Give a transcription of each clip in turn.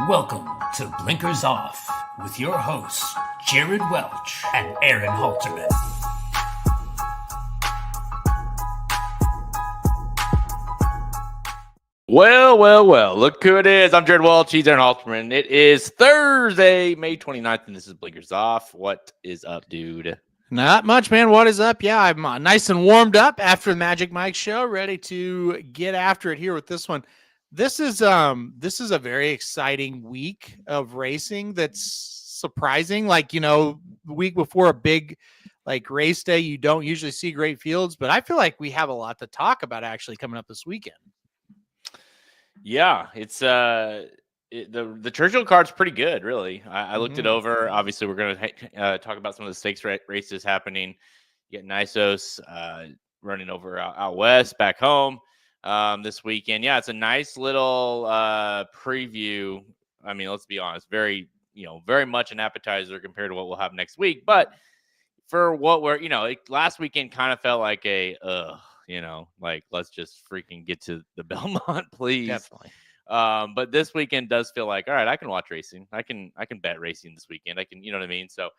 Welcome to Blinkers Off with your hosts, Jared Welch and Aaron Halterman. Well, look who it is. I'm Jared Welch, he's Aaron Halterman. It is Thursday, May 29th, and this is Blinkers Off. What is up, dude? Not much, man. What is up? Yeah, I'm nice and warmed up after the Magic Mike show, ready to get after it here with this one. This is a very exciting week of racing that's surprising. Like, you know, the week before a big like race day, you don't usually see great fields, but I feel like we have a lot to talk about actually coming up this weekend. Yeah, it's the Churchill card's pretty good, really. I looked it over. Obviously, we're going to talk about some of the stakes races happening. You get Nisos running over out west, back home this weekend. Yeah, it's a nice little preview. I mean, let's be honest, very much an appetizer compared to what we'll have next week. But for what we're, last weekend kind of felt like like let's just freaking get to the Belmont, please. Definitely. But this weekend does feel like, all right, I can watch racing. I can bet racing this weekend. I can, you know what I mean? So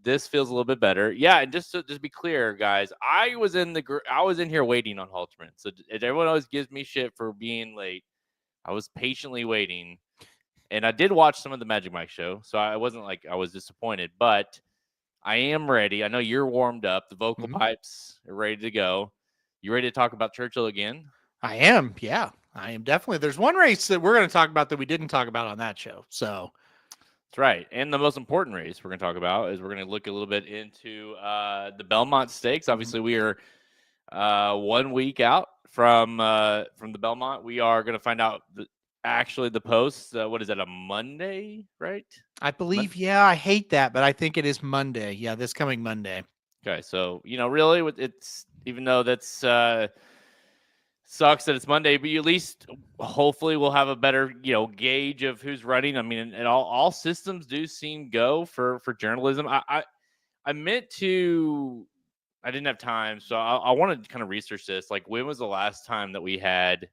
this feels a little bit better. Yeah, and just to be clear, guys, I was in here waiting on Halterman. So everyone always gives me shit for being late. I was patiently waiting, and I did watch some of the Magic Mike show, so I wasn't like I was disappointed, but I am ready. I know you're warmed up. The vocal pipes are ready to go. You ready to talk about Churchill again? I am. Yeah, I am definitely. There's one race that we're going to talk about that we didn't talk about on that show. So that's right. And the most important race we're going to talk about is we're going to look a little bit into the Belmont Stakes. Obviously, we are 1 week out from the Belmont. We are going to find out the post. What is that, a Monday, right? I believe, yeah, I hate that, but I think it is Monday. Yeah, this coming Monday. Okay, so, really, it's even though that's sucks that it's Monday, but you at least hopefully we'll have a better, gauge of who's running. I mean, and all systems do seem go for journalism. I meant to, I didn't have time, so I wanted to kind of research this. Like, when was the last time that we had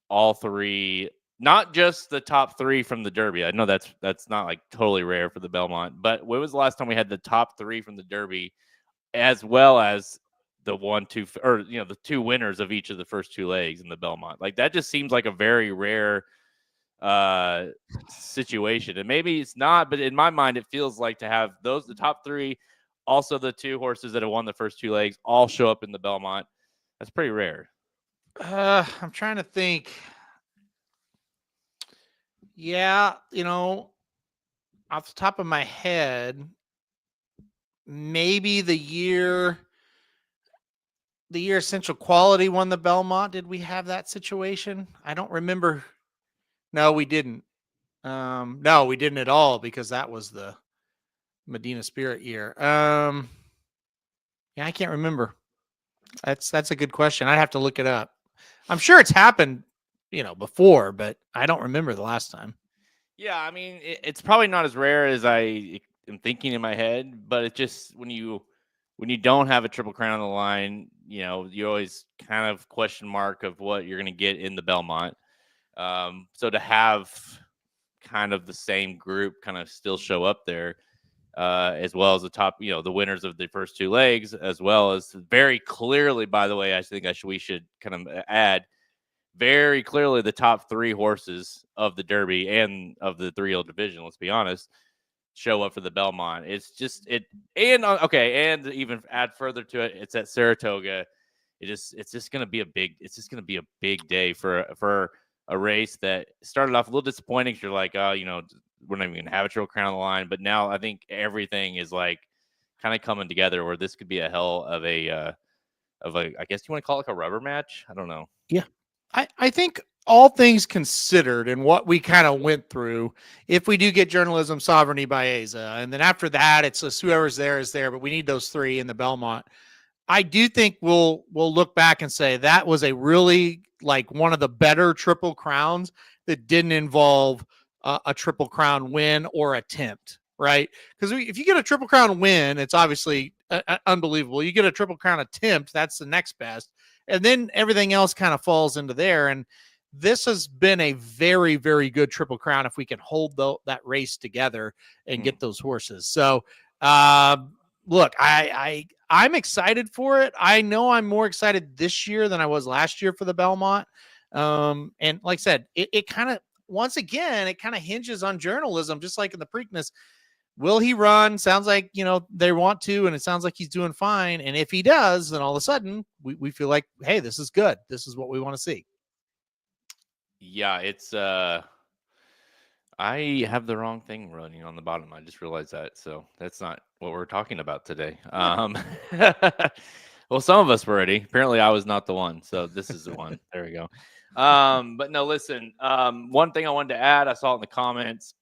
all three, not just the top three from the Derby? I know that's not like totally rare for the Belmont, but when was the last time we had the top three from the Derby as well as the the two winners of each of the first two legs in the Belmont? Like, that just seems like a very rare situation. And maybe it's not, but in my mind, it feels like to have the top three, also the two horses that have won the first two legs, all show up in the Belmont. That's pretty rare. I'm trying to think. Yeah, off the top of my head, maybe the year Essential Quality won the Belmont. Did we have that situation? I don't remember. No, we didn't. No, we didn't at all, because that was the Medina Spirit year. Yeah, I can't remember. That's a good question. I'd have to look it up. I'm sure it's happened, before, but I don't remember the last time. Yeah, I mean, it's probably not as rare as I am thinking in my head, but it just, when you don't have a Triple Crown on the line, you always kind of question mark of what you're going to get in the Belmont. So to have kind of the same group kind of still show up there, as well as the top, the winners of the first two legs, as well as very clearly, by the way, I think we should kind of add very clearly the top three horses of the Derby and of the 3-year-old division, let's be honest, show up for the Belmont. It's just and even add further to it, it's at Saratoga. It's just going to be a big day for a race that started off a little disappointing. You're like, we're not even going to have a Triple Crown on the line, but now I think everything is like kind of coming together where this could be a hell of a I guess you want to call it like a rubber match. I don't know. Yeah. I think all things considered and what we kind of went through, if we do get journalism sovereignty baeza, and then after that, it's just whoever's there is there, but we need those three in the Belmont. I do think we'll look back and say that was a really like one of the better Triple Crowns that didn't involve a Triple Crown win or attempt, right? Because if you get a Triple Crown win, it's obviously unbelievable. You get a Triple Crown attempt, that's the next best. And then everything else kind of falls into there. And this has been a very, very good Triple Crown if we can hold that race together and get those horses. So, look, I'm excited for it. I know I'm more excited this year than I was last year for the Belmont. And like I said, it kind of, once again, it kind of hinges on journalism, just like in the Preakness. Will he run? Sounds like, they want to, and it sounds like he's doing fine. And if he does, then all of a sudden we feel like, hey, this is good. This is what we want to see. Yeah, it's I have the wrong thing running on the bottom. I just realized that. So that's not what we're talking about today. Well, some of us were ready. Apparently I was not the one. So this is the one. There we go. But no, listen, one thing I wanted to add, I saw it in the comments.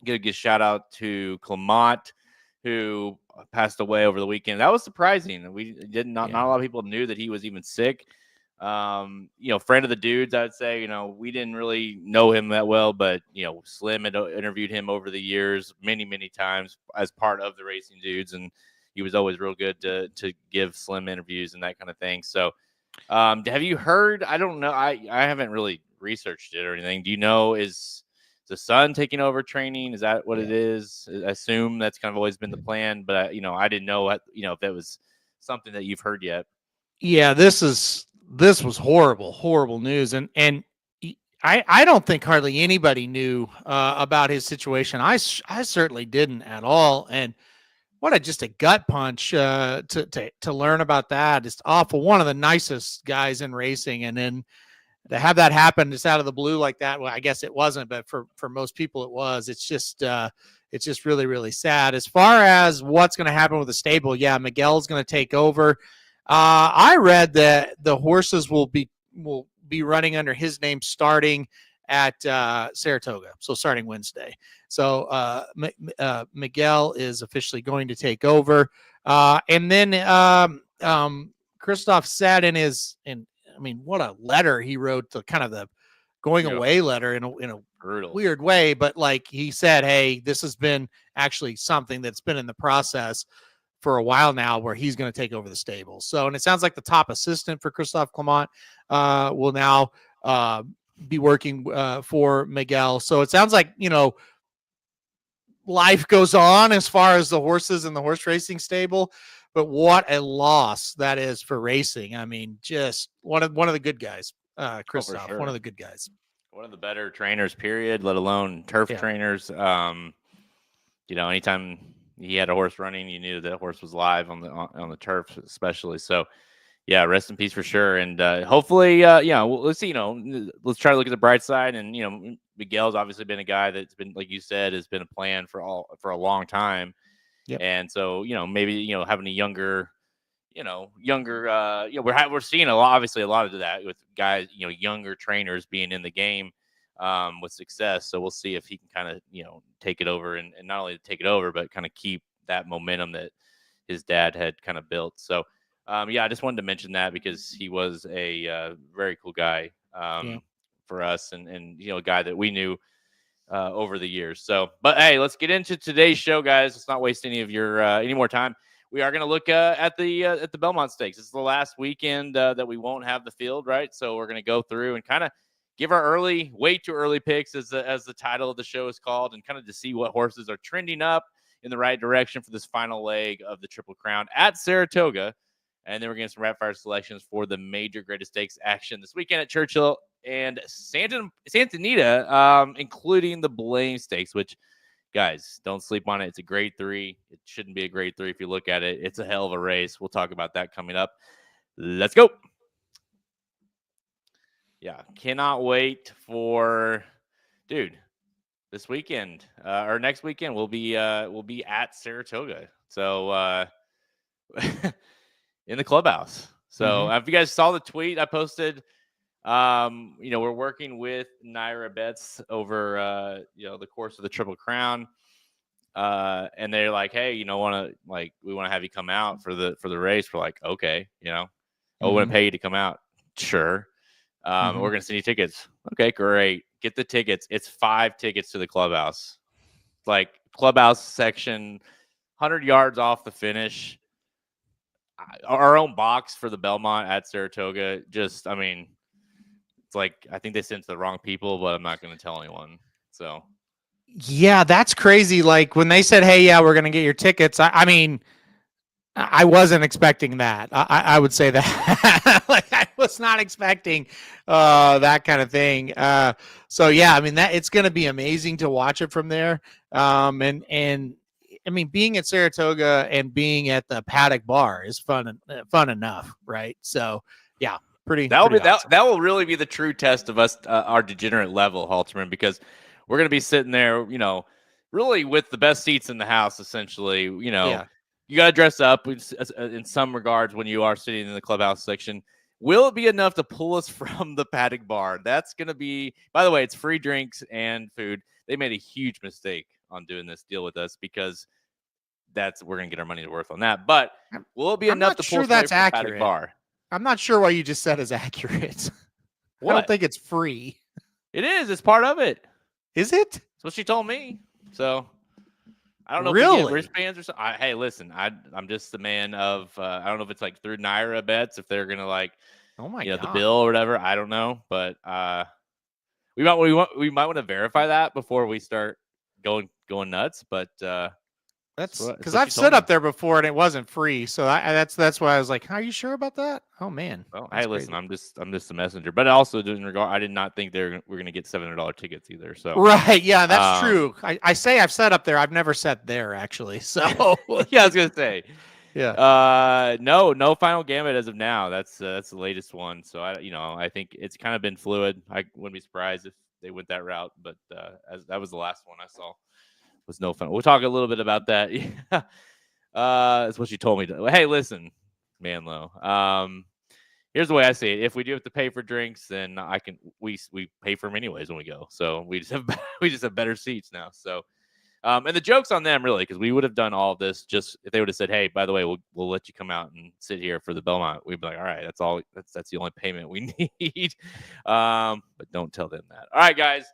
Get a good shout out to Clement, who passed away over the weekend. That was surprising. Not a lot of people knew that he was even sick. Friend of the dudes, I'd say, we didn't really know him that well, but, Slim had interviewed him over the years many, many times as part of the Racing Dudes. And he was always real good to give Slim interviews and that kind of thing. So, have you heard? I don't know. I haven't really researched it or anything. Do you know, is the son taking over training? Is that what it is? I assume that's kind of always been the plan, but I didn't know if that was something that you've heard yet. Yeah, this was horrible news. And I don't think hardly anybody knew about his situation. I certainly didn't at all. And what just a gut punch to learn about that. It's awful. One of the nicest guys in racing. And then to have that happen just out of the blue like that. Well, I guess it wasn't, but for most people it was. It's just really, really sad. As far as what's going to happen with the stable, yeah, Miguel's going to take over. I read that the horses will be running under his name starting at Saratoga, so starting Wednesday. So Miguel is officially going to take over, and then Christophe said what a letter he wrote, to kind of the going away letter in a brutal, weird way, but like he said, hey, this has been actually something that's been in the process for a while now, where he's going to take over the stable. So, and it sounds like the top assistant for Christophe Clement will now be working for Miguel. So it sounds like, life goes on as far as the horses in the horse racing stable, but what a loss that is for racing. I mean, just one of the good guys, Christophe, one of the good guys, one of the better trainers, period, let alone turf trainers. Anytime he had a horse running, you knew that horse was live on the turf, especially. So, yeah, rest in peace for sure. And hopefully, let's see. Let's try to look at the bright side. And Miguel's obviously been a guy that's been, like you said, has been a plan for a long time. Yep. And so, maybe having a younger, we're seeing obviously a lot of that with guys, younger trainers being in the game with success. So we'll see if he can kind of, take it over and not only take it over, but kind of keep that momentum that his dad had kind of built. So, I just wanted to mention that because he was a very cool guy for us and a guy that we knew over the years. So, but hey, let's get into today's show, guys. Let's not waste any of your any more time. We are going to look at the Belmont Stakes. It's the last weekend that we won't have the field, right? So we're going to go through and kind of give our way too early picks, as the title of the show is called, and kind of to see what horses are trending up in the right direction for this final leg of the Triple Crown at Saratoga. And then we're getting some rapid fire selections for the major greatest stakes action this weekend at Churchill and Santa Anita, including the Blame Stakes, which, guys, don't sleep on it. It's a grade 3. It shouldn't be a grade 3 if you look at it. It's a hell of a race. We'll talk about that coming up. Let's go. Yeah, cannot wait for, dude, this weekend or next weekend we'll be at Saratoga. So in the clubhouse. So if you guys saw the tweet I posted, we're working with Naira Betts over the course of the Triple Crown. And they're like, hey, we want to have you come out for the race. We're like, okay, we're going to pay you to come out. Sure. We're going to send you tickets. Okay, great. Get the tickets. It's 5 tickets to the clubhouse. Like clubhouse section, 100 yards off the finish. Our own box for the Belmont at Saratoga. Just, It's like I think they sent it to the wrong people, but I'm not going to tell anyone. So Yeah, that's crazy. Like when they said, "Hey, yeah, we're going to get your tickets." I mean, I wasn't expecting that. I would say that like I was not expecting that kind of thing. So yeah, I mean that it's going to be amazing to watch it from there. And I mean being at Saratoga and being at the Paddock Bar is fun enough, right? So yeah, pretty awesome. that will really be the true test of us, our degenerate level, Halterman, because we're going to be sitting there, really with the best seats in the house, essentially. Yeah. You got to dress up in some regards when you are sitting in the clubhouse section. Will it be enough to pull us from the Paddock Bar? That's going to be, by the way, it's free drinks and food. They made a huge mistake on doing this deal with us because we're going to get our money worth on that. But will it be enough to pull us away from the Paddock Bar? I'm not sure what you just said is accurate. I don't think it's free. It is. It's part of it. Is it? That's what she told me. So I don't know really? if we get wristbands or something. Hey, listen, I'm just the man of I don't know if it's like through Naira bets if they're gonna like God. The bill or whatever. I don't know, but we might want to verify that before we start going nuts. But that's because I've sit up there before and it wasn't free, so that's why I was like, "Are you sure about that?" Oh man. Well, hey, listen, I'm just a messenger, but also in regard, I did not think we're going to get $700 tickets either. So right, yeah, that's true. I say I've sat up there, I've never sat there actually. So yeah, I was gonna say, yeah, no final gambit as of now. That's the latest one. So I think it's kind of been fluid. I wouldn't be surprised if they went that route, but as that was the last one I saw. Was no fun. We'll talk a little bit about that. That's what she told me. Hey, listen, Manlow. Here's the way I see it. If we do have to pay for drinks, then we pay for them anyways when we go. So we just have better seats now. So, and the joke's on them really, because we would have done all of this just if they would have said, "Hey, by the way, we'll let you come out and sit here for the Belmont." We'd be like, "All right, that's all. That's the only payment we need." But don't tell them that. All right, guys.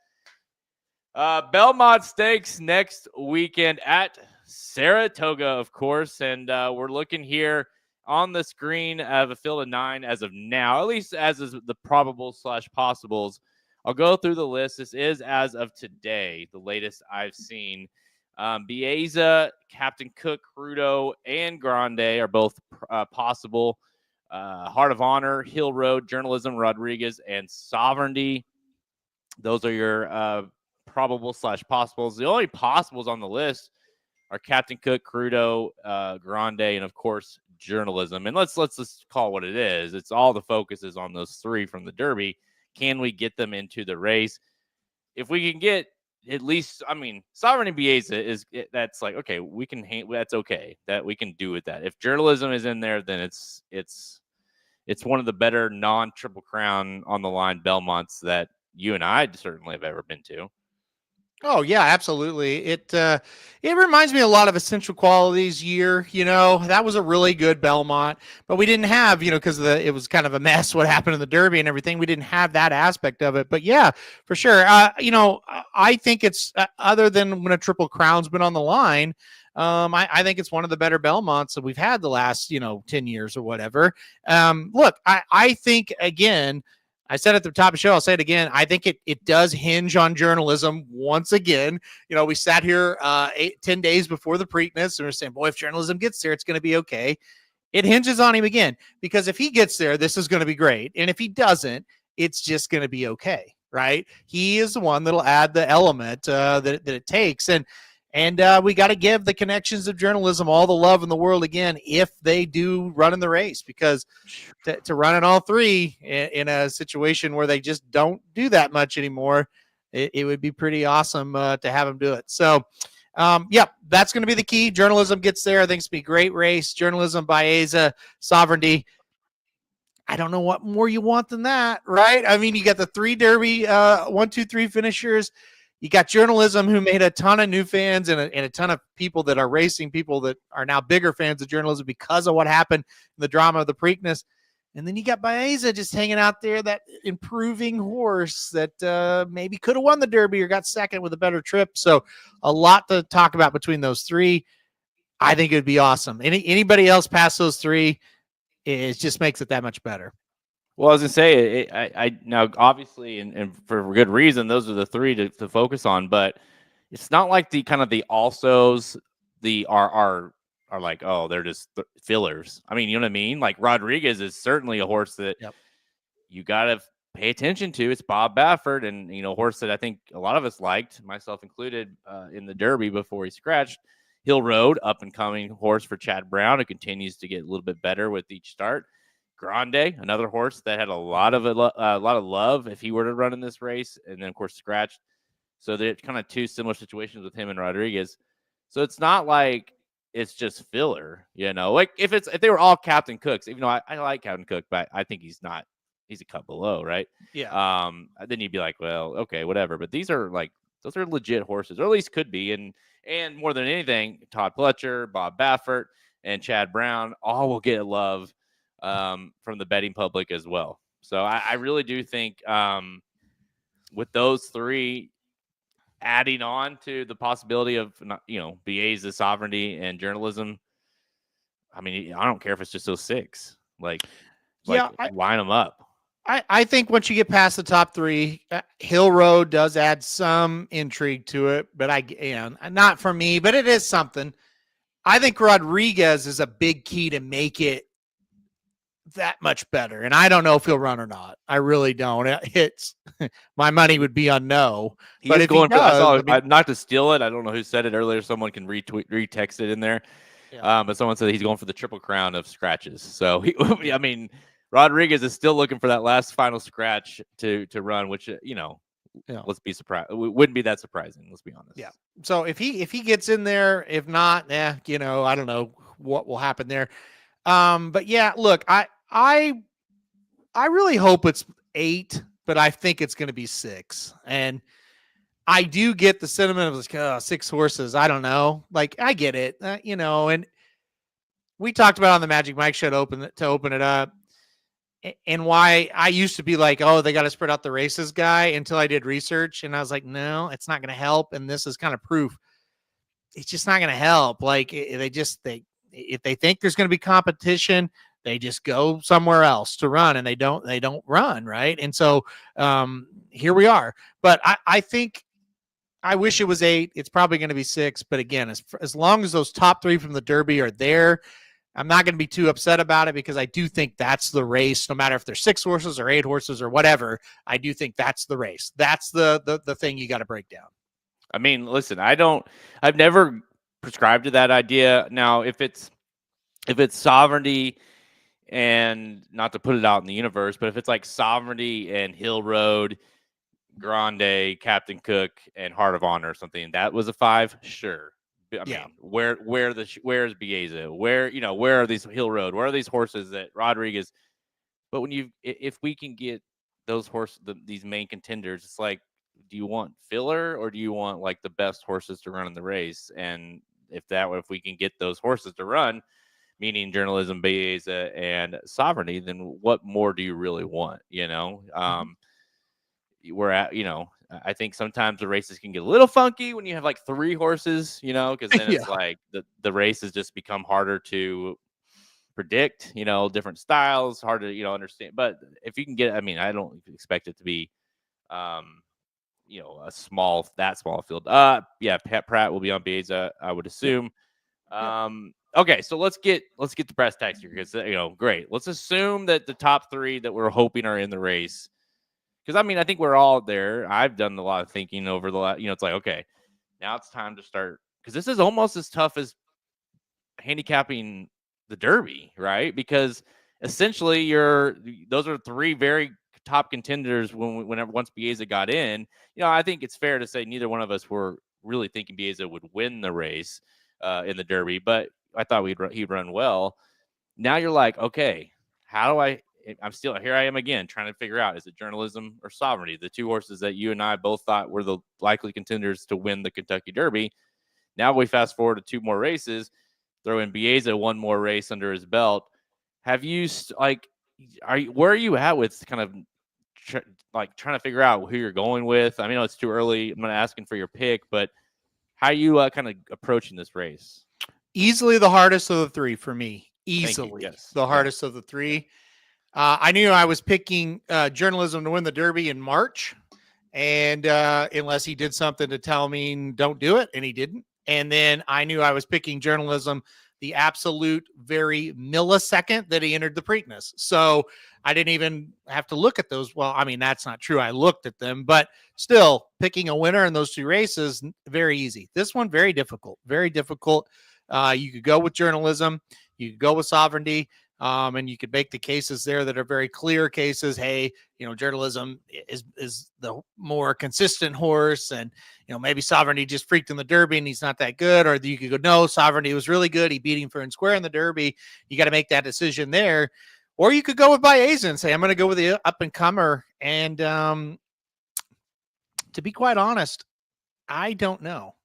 Belmont Stakes next weekend at Saratoga, of course. And we're looking here on the screen of a field of 9 as of now, at least as is the probable/possibles. I'll go through the list. This is as of today, the latest I've seen. Baeza, Captain Cook, Crudo, and Grande are both possible. Heart of Honor, Hill Road, Journalism, Rodriguez, and Sovereignty. Those are your probable/possibles. The only possibles on the list are Captain Cook, Crudo, Grande, and of course Journalism. And let's just call it what it is. It's all the focus is on those 3 from the Derby. Can we get them into the race? If we can get at least, Sovereign and Baeza that's like okay, we can that's okay that we can do with that. If Journalism is in there, then it's one of the better non-Triple Crown on the line Belmonts that you and I certainly have ever been to. Oh yeah, absolutely. It reminds me a lot of Essential Qualities year. That was a really good Belmont, but we didn't have, because it was kind of a mess what happened in the Derby and everything. We didn't have that aspect of it. But yeah, for sure. I think it's other than when a Triple Crown's been on the line. I think it's one of the better Belmonts that we've had the last 10 years or whatever. Look, I think again. I said at the top of the show, I'll say it again. I think it does hinge on Journalism once again. We sat here 10 days before the Preakness and we're saying, boy, if Journalism gets there, it's going to be okay. It hinges on him again, because if he gets there, this is going to be great. And if he doesn't, it's just going to be okay, right? He is the one that'll add the element that it takes. And we got to give the connections of Journalism all the love in the world again if they do run in the race, because to run in all 3 in a situation where they just don't do that much anymore, it would be pretty awesome to have them do it. So, that's going to be the key. Journalism gets there. I think it's going to be a great race. Journalism, Baeza, Sovereignty. I don't know what more you want than that, right? You got the 3 Derby 1, 2, 3 finishers. You got Journalism, who made a ton of new fans and a ton of people that are racing, people that are now bigger fans of Journalism because of what happened in the drama of the Preakness. And then you got Baeza just hanging out there, that improving horse that maybe could have won the Derby or got second with a better trip. So a lot to talk about between those 3. I think it would be awesome. Anybody else past those 3, it just makes it that much better. Well, I was gonna say, I now obviously, and for good reason, those are the three to focus on. But it's not like the kind of the alsos, the are like, oh, they're just fillers. I mean, you know what I mean? Like Rodriguez is certainly a horse that Yep. you gotta pay attention to. It's Bob Baffert, and a horse that I think a lot of us liked, myself included, in the Derby before he scratched. Hill Road, up and coming horse for Chad Brown, who continues to get a little bit better with each start. Grande, another horse that had a lot of love if he were to run in this race, and then of course scratched. So they're kind of two similar situations with him and Rodriguez. So it's not like it's just filler, Like if they were all Captain Cooks, even though I like Captain Cook, but I think he's not. He's a cut below, right? Yeah. Then you'd be like, well, okay, whatever. But these are those are legit horses, or at least could be, and more than anything, Todd Pletcher, Bob Baffert, and Chad Brown all will get love from the betting public as well. So I really do think with those three adding on to the possibility of Baeza, sovereignty, and journalism. I mean, I don't care if it's just those six. Line them up. I think once you get past the top three, Hill Road does add some intrigue to it, but not for me, but it is something. I think Rodriguez is a big key to make it that much better. And I don't know if he'll run or not. I really don't. It's my money would be on no. But if going he does, not to steal it. I don't know who said it earlier. Someone can retext it in there. Yeah. But someone said he's going for the Triple Crown of scratches. So I mean, Rodriguez is still looking for that last final scratch to run, which let's be surprised. It wouldn't be that surprising. Let's be honest. Yeah. So if he gets in there, if not, I don't know what will happen there. But yeah, look, I really hope it's 8, but I think it's going to be 6. And I do get the sentiment of 6 horses. I don't know. Like I get it, and we talked about on the Magic Mike show to open it up. And why I used to be like, oh, they got to spread out the races guy until I did research. And I was like, no, it's not going to help. And this is kind of proof. It's just not going to help. Like if they think there's going to be competition, they just go somewhere else to run and they don't run. Right. And so here we are. But I think I wish it was 8. It's probably going to be 6. But again, as long as those top 3 from the Derby are there, I'm not going to be too upset about it because I do think that's the race. No matter if there's 6 horses or 8 horses or whatever, I do think that's the race. That's the thing you got to break down. I mean, listen, I've never prescribed to that idea. Now, if it's sovereignty and not to put it out in the universe, but if it's like sovereignty and Hill Road, Grande, Captain Cook, and Heart of Honor or something, that was a 5, sure. I mean, where's Baeza? Where are these Hill Road? Where are these horses that Rodriguez? But if we can get those horses, these main contenders, it's like, do you want filler or do you want like the best horses to run in the race? And if we can get those horses to run, meaning journalism, Baeza, and sovereignty, then what more do you really want? We're at, I think sometimes the races can get a little funky when you have like 3 horses, because then it's like the races just become harder to predict, different styles, hard to, understand. But if you can get, I mean, I don't expect it to be, a small field. Pratt will be on Baeza, I would assume. Okay, so let's get the brass tacks here because great. Let's assume that the top 3 that we're hoping are in the race. Because, I mean, I think we're all there. I've done a lot of thinking over the last, it's like, okay, now it's time to start. Because this is almost as tough as handicapping the Derby, right? Because essentially those are 3 very top contenders once Baeza got in. I think it's fair to say neither one of us were really thinking Baeza would win the race in the Derby, but I thought he'd run well. Now you're like, okay, how do here I am again trying to figure out, is it journalism or sovereignty? The 2 horses that you and I both thought were the likely contenders to win the Kentucky Derby. Now we fast forward to 2 more races, throw in Baeza 1 more race under his belt. Have you where are you at with kind of trying to figure out who you're going with? I mean, it's too early. I'm not asking for your pick, but how are you kind of approaching this race? Easily the hardest of the 3 for me. Easily yes. the hardest of the 3. I knew I was picking journalism to win the Derby in March, and unless he did something to tell me don't do it, and he didn't. And then I knew I was picking journalism the absolute very millisecond that he entered the Preakness. So I didn't even have to look at those. Well, I mean, that's not true. I looked at them, but still picking a winner in those two races, very easy. This one, very difficult, very difficult. You could go with journalism. You could go with sovereignty. And you could make the cases there that are very clear cases. Hey, journalism is the more consistent horse, and maybe sovereignty just freaked in the Derby and he's not that good. Or you could go, no, sovereignty was really good. He beat him fair and square in the Derby. You got to make that decision there. Or you could go with Baeza and say, I'm going to go with the up and comer. And to be quite honest, I don't know.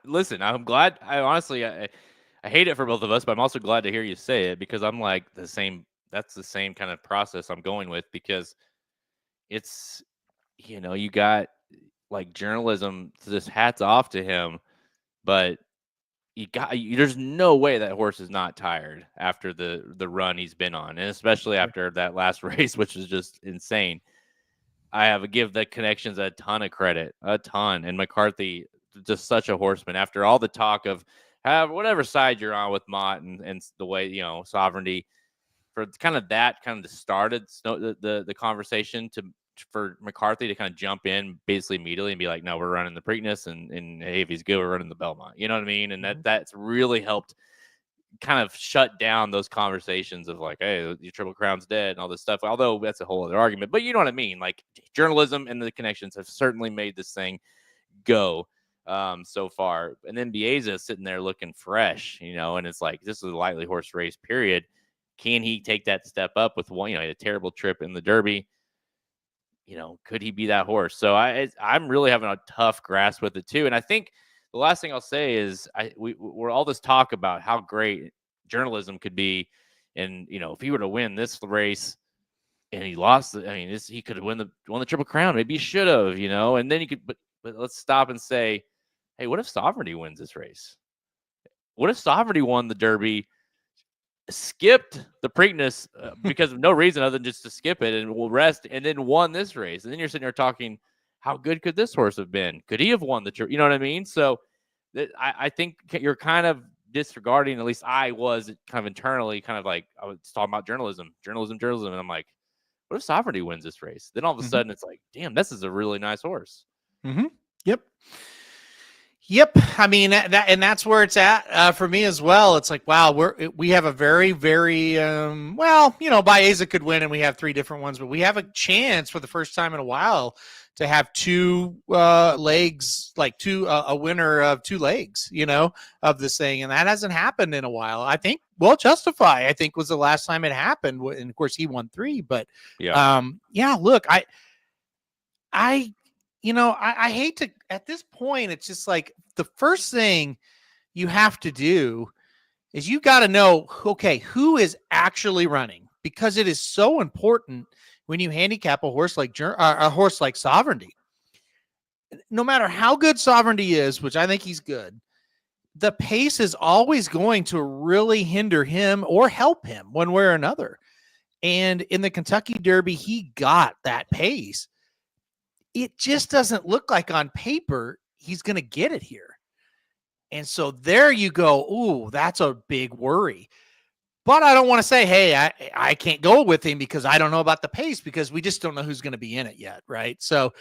Listen, I'm glad. I hate it for both of us, but I'm also glad to hear you say it, because I'm like the same. That's the same kind of process I'm going with, because it's, you got like journalism, just hats off to him, but there's no way that horse is not tired after the run he's been on, and especially after that last race, which is just insane. I have to give the connections a ton of credit, a ton. And McCarthy, just such a horseman. After all the talk of whatever side you're on with Mott and the way, sovereignty, for kind of that kind of started the conversation for McCarthy to kind of jump in basically immediately and be like, no, we're running the Preakness, and hey, if he's good, we're running the Belmont. You know what I mean? And that's really helped kind of shut down those conversations of like, hey, your Triple Crown's dead and all this stuff. Although that's a whole other argument, but you know what I mean? Like, journalism and the connections have certainly made this thing go so far. And then Baeza sitting there looking fresh, and it's like, this is a lightly horse race, period. Can he take that step up with one, he had a terrible trip in the Derby? Could he be that horse? So I'm really having a tough grasp with it too. And I think the last thing I'll say is we're all this talk about how great journalism could be. And, if he were to win this race and he lost, he could have won the Triple Crown. Maybe he should have, and then you could, but let's stop and say, hey, what if sovereignty wins this race? What if sovereignty won the Derby, skipped the Preakness because of no reason other than just to skip it and will rest, and then won this race? And then you're sitting there talking, how good could this horse have been? Could he have won the Trip? You know what I mean? So I think you're kind of disregarding, at least I was kind of internally, kind of like, I was talking about journalism. And I'm like, what if sovereignty wins this race? Then all of a sudden it's like, damn, this is a really nice horse. Mm-hmm. Yep. I mean, that's where it's at for me as well. It's like, wow, we have a very, very, Baeza could win and we have three different ones, but we have a chance for the first time in a while to have two legs, like a winner of two legs, of this thing. And that hasn't happened in a while. I think, Justify, I think, was the last time it happened. And of course he won three, but look, I hate to, at this point, it's just like the first thing you have to do is you got to know, okay, who is actually running, because it is so important when you handicap a horse like Sovereignty. No matter how good Sovereignty is, which I think he's good, the pace is always going to really hinder him or help him one way or another. And in the Kentucky Derby, he got that pace. It just doesn't look like on paper he's going to get it here. And so there you go. Ooh, that's a big worry. But I don't want to say, hey, I can't go with him because I don't know about the pace, because we just don't know who's going to be in it yet, right? So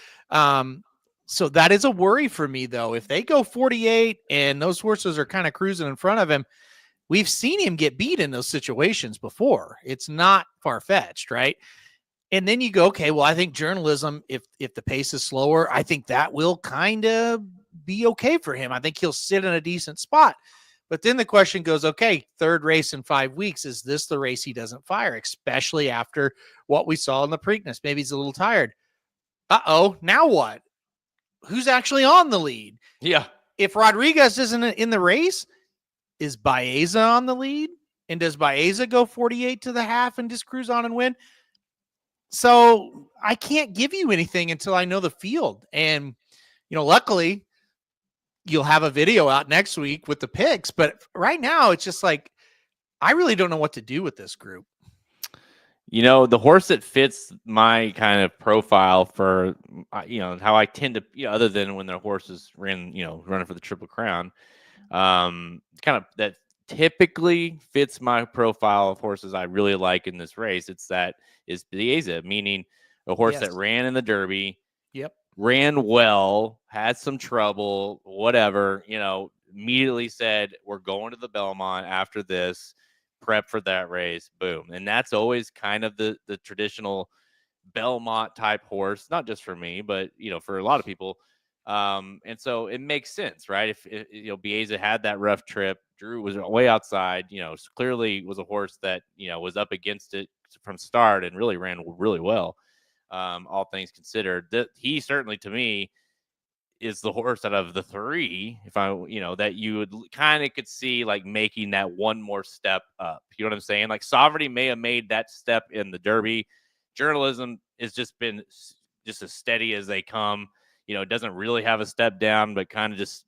so that is a worry for me, though. If they go 48 and those horses are kind of cruising in front of him, we've seen him get beat in those situations before. It's not far-fetched, right? And then you go, okay, well, I think journalism, if the pace is slower, I think that will kind of be okay for him. I think he'll sit in a decent spot. But then the question goes, okay, third race in 5 weeks, is this the race he doesn't fire, especially after what we saw in the Preakness? Maybe he's a little tired. Uh-oh, now what? Who's actually on the lead? Yeah. If Rodriguez isn't in the race, is Baeza on the lead? And does Baeza go 48 to the half and just cruise on and win? So I can't give you anything until I know the field. And, luckily you'll have a video out next week with the picks. But right now it's just like, I really don't know what to do with this group. The horse that fits my kind of profile for, how I tend to, other than when the horses running for the Triple Crown, kind of that typically fits my profile of horses I really like in this race. Is Baeza, meaning a horse that ran in the Derby, ran well, had some trouble, whatever, immediately said, we're going to the Belmont after this, prep for that race, boom. And that's always kind of the traditional Belmont type horse, not just for me, but, for a lot of people. And so it makes sense, right? If Baeza had that rough trip, Drew was way outside, clearly was a horse that, was up against it from start and really ran really well. All things considered, that he certainly, to me, is the horse out of the three, that you would kind of could see like making that one more step up. You know what I'm saying? Like Sovereignty may have made that step in the Derby. Journalism has just been just as steady as they come. It doesn't really have a step down, but kind of just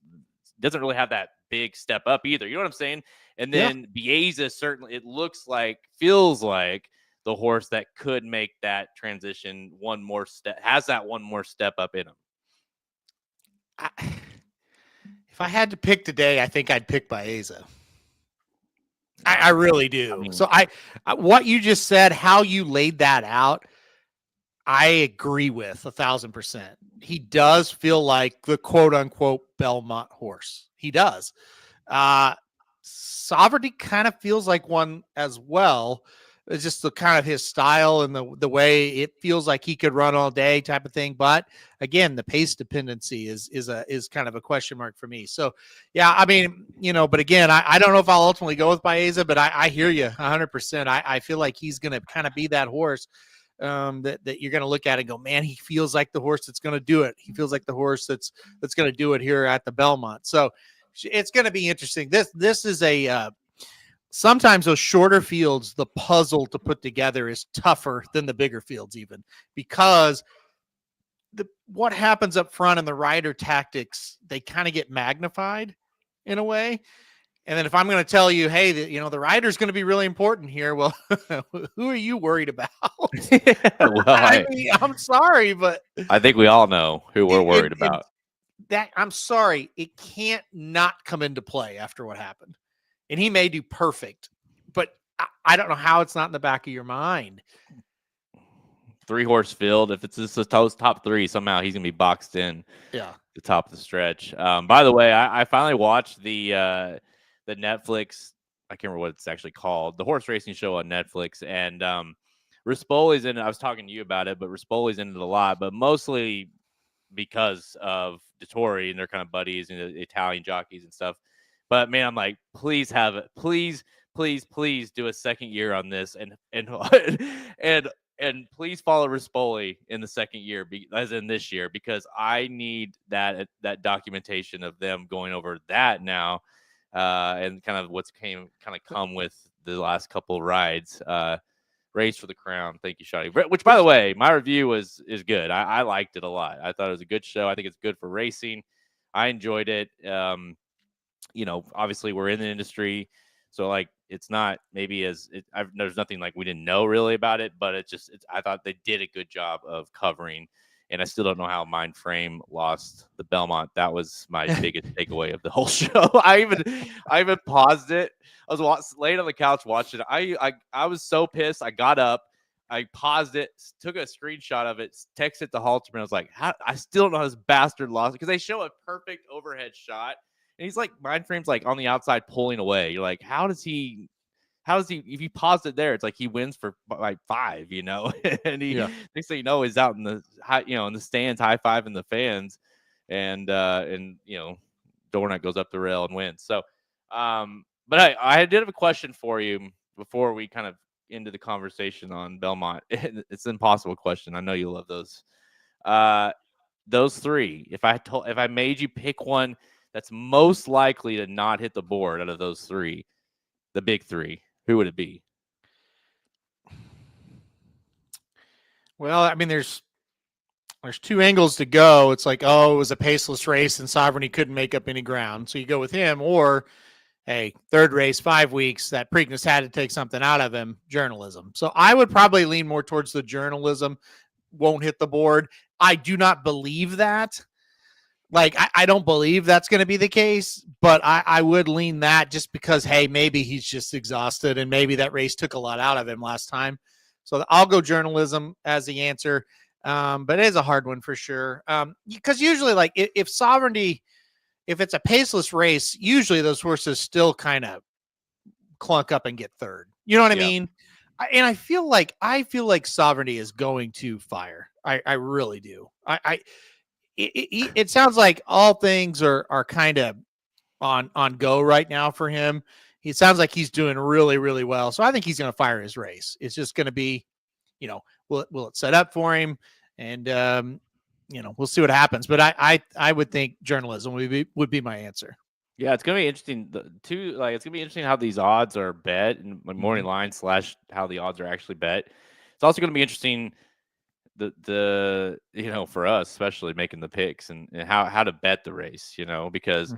doesn't really have that big step up either. You know what I'm saying? And then Baeza certainly, feels like the horse that could make that transition one more step, has that one more step up in him. If I had to pick today, I think I'd pick Baeza. I really do. So I what you just said, how you laid that out, I agree with 1,000%. He does feel like the quote unquote Belmont horse. He does. Sovereignty kind of feels like one as well. It's just the kind of his style and the way it feels like he could run all day type of thing. But again, the pace dependency is kind of a question mark for me. So yeah, I mean, but again, I don't know if I'll ultimately go with Baeza, but I hear you 100%. I feel like he's going to kind of be that horse that you're going to look at and go, man, he feels like the horse that's going to do it. He feels like the horse that's going to do it here at the Belmont. So it's going to be interesting. This is sometimes those shorter fields, the puzzle to put together is tougher than the bigger fields, even because what happens up front and the rider tactics, they kind of get magnified in a way. And then if I'm going to tell you, hey, the rider's going to be really important here, well, who are you worried about? I'm sorry, but I think we all know who we're worried about. I'm sorry, it can't not come into play after what happened. And he may do perfect, but I don't know how it's not in the back of your mind. 3-horse field. If it's just the top three, somehow he's going to be boxed in. Yeah. The top of the stretch. By the way, I finally watched the Netflix. I can't remember what it's actually called. The horse racing show on Netflix. And Rispoli's in it. I was talking to you about it, but Rispoli's in it a lot, but mostly because of Dettori and they're kind of buddies and the Italian jockeys and stuff. But man, I'm like, please have it. Please do a second year on this and please follow Rispoli in the second year, as in this year, because I need that documentation of them going over that now, and kind of what's come with the last couple of rides. Race for the Crown. Thank you, Shotty. Which, by the way, my review is good. I liked it a lot. I thought it was a good show. I think it's good for racing. I enjoyed it. Obviously we're in the industry, so like it's not maybe there's nothing like we didn't know really about it, but I thought they did a good job of covering, and I still don't know how Mindframe lost the Belmont. That was my biggest takeaway of the whole show. I even paused it. I was laying on the couch watching it. I was so pissed. I got up, I paused it, took a screenshot of it, texted it to Halterman. I was like, I still don't know how this bastard lost it, because they show a perfect overhead shot. And he's like, Mindframe's like on the outside pulling away. You're like, how does he, if he paused it there, it's like he wins for like 5, and next thing you know, he's out in the in the stands, high-fiving the fans, and Dornat goes up the rail and wins. So, but I did have a question for you before we kind of into the conversation on Belmont. It's an impossible question. I know you love those. Those 3, if I made you pick one that's most likely to not hit the board out of those 3, the big 3, who would it be? Well, I mean, there's 2 angles to go. It's like, it was a paceless race and Sovereignty couldn't make up any ground. So you go with him, or hey, third race, 5 weeks, that Preakness had to take something out of him, journalism. So I would probably lean more towards the journalism won't hit the board. I do not believe that. Like, I don't believe that's going to be the case, but I would lean that just because, hey, maybe he's just exhausted and maybe that race took a lot out of him last time. So I'll go journalism as the answer. But it is a hard one for sure. Because usually, like, if Sovereignty, if it's a paceless race, usually those horses still kind of clunk up and get third. You know what I mean? And I feel like Sovereignty is going to fire. I really do. It sounds like all things are kind of on go right now for him. It sounds like he's doing really, really well. So I think he's going to fire his race. It's just going to be, will it set up for him? And, we'll see what happens. But I would think journalism would be my answer. Yeah, it's gonna be interesting too. Like, it's gonna be interesting how these odds are bet and morning line / how the odds are actually bet. It's also gonna be interesting the for us, especially making the picks and how to bet the race. Because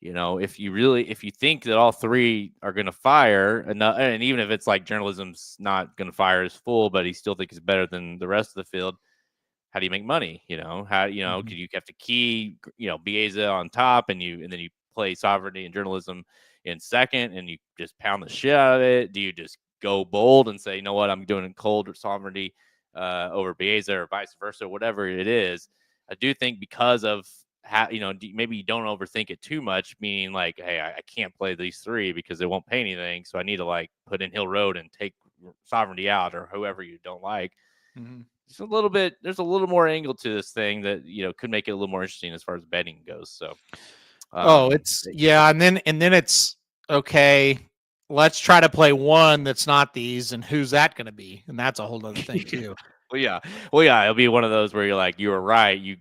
if you think that all three are gonna fire, and even if it's like journalism's not gonna fire as full, but he still thinks it's better than the rest of the field. How do you make money? Could you have to key baeza on top and then you play Sovereignty and journalism in second and you just pound the shit out of it? Do you just go bold and say, you know what, I'm doing cold Sovereignty over baeza or vice versa, whatever it is? I do think because of how, maybe you don't overthink it too much, meaning like, hey, I can't play these three because it won't pay anything. So I need to like put in Hill Road and take Sovereignty out or whoever you don't like. There's a little more angle to this thing that, could make it a little more interesting as far as betting goes. So, and then it's okay. Let's try to play one that's not these, and who's that going to be? And that's a whole other thing too. Well, yeah, it'll be one of those where you're like, you were right. You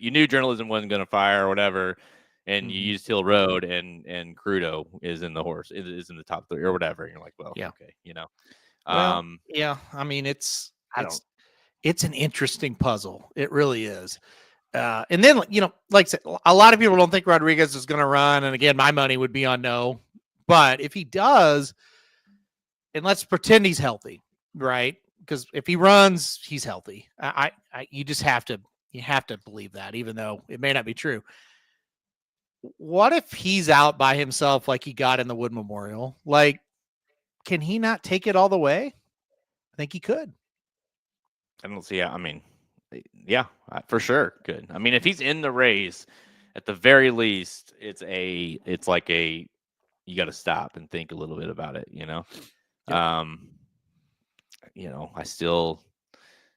knew journalism wasn't going to fire or whatever, and you used Hill Road and Crudo is in the horse is in the top three or whatever. And you're like, well, okay, I mean, it's an interesting puzzle. It really is. And then, like I said, a lot of people don't think Rodriguez is going to run. And again, my money would be on no. But if he does, and let's pretend he's healthy, right? Because if he runs, he's healthy. You just have to believe that, even though it may not be true. What if he's out by himself like he got in the Wood Memorial? Like, can he not take it all the way? I think he could. I don't see. I mean, yeah, for sure could. I mean, if he's in the race, at the very least, it's like you got to stop and think a little bit about it. I still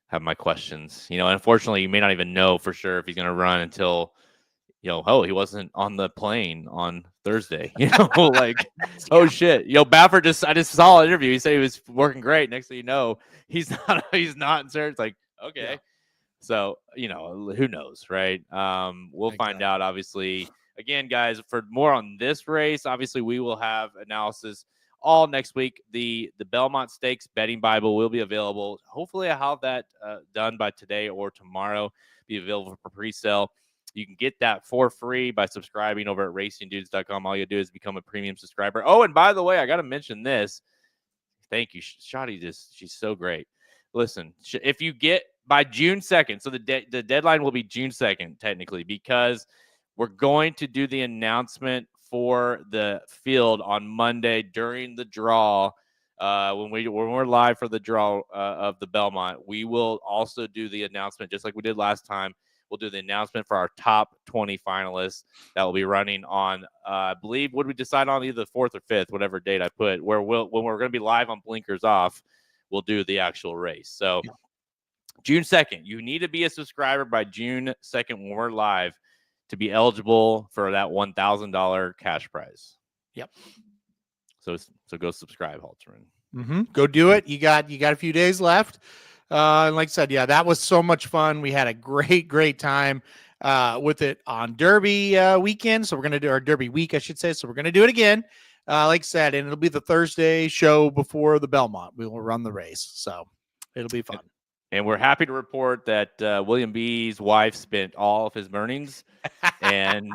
have my questions. Unfortunately, you may not even know for sure if he's going to run until he wasn't on the plane on Thursday. Like, oh shit. Baffert I just saw an interview. He said he was working great. Next thing you know, he's not in service. It's like, okay. Yeah. So, who knows, right? We'll find out, obviously. Again, guys, for more on this race, obviously we will have analysis all next week. The Belmont Stakes betting Bible will be available. Hopefully I'll have that done by today or tomorrow. Be available for pre-sale. You can get that for free by subscribing over at racingdudes.com. All you do is become a premium subscriber. Oh, and by the way, I got to mention this. Thank you. Shotty, she's so great. Listen, if you get by June 2nd, so the deadline will be June 2nd, technically, because we're going to do the announcement for the field on Monday during the draw. When we're live for the draw of the Belmont, we will also do the announcement just like we did last time. We'll do the announcement for our top 20 finalists that will be running on, I believe, what did we decide on? Either the 4th or 5th, whatever date I put, when we're going to be live on Blinkers Off, we'll do the actual race. So June 2nd, you need to be a subscriber by June 2nd when we're live to be eligible for that $1,000 cash prize. Yep. So go subscribe, Halterin. Go do it. You got a few days left. And like I said, that was so much fun. We had a great time with it on Derby weekend. So we're going to do our Derby week, I should say. So we're going to do it again. Like I said, and it'll be the Thursday show before the Belmont. We will run the race. So it'll be fun. And we're happy to report that William B's wife spent all of his earnings and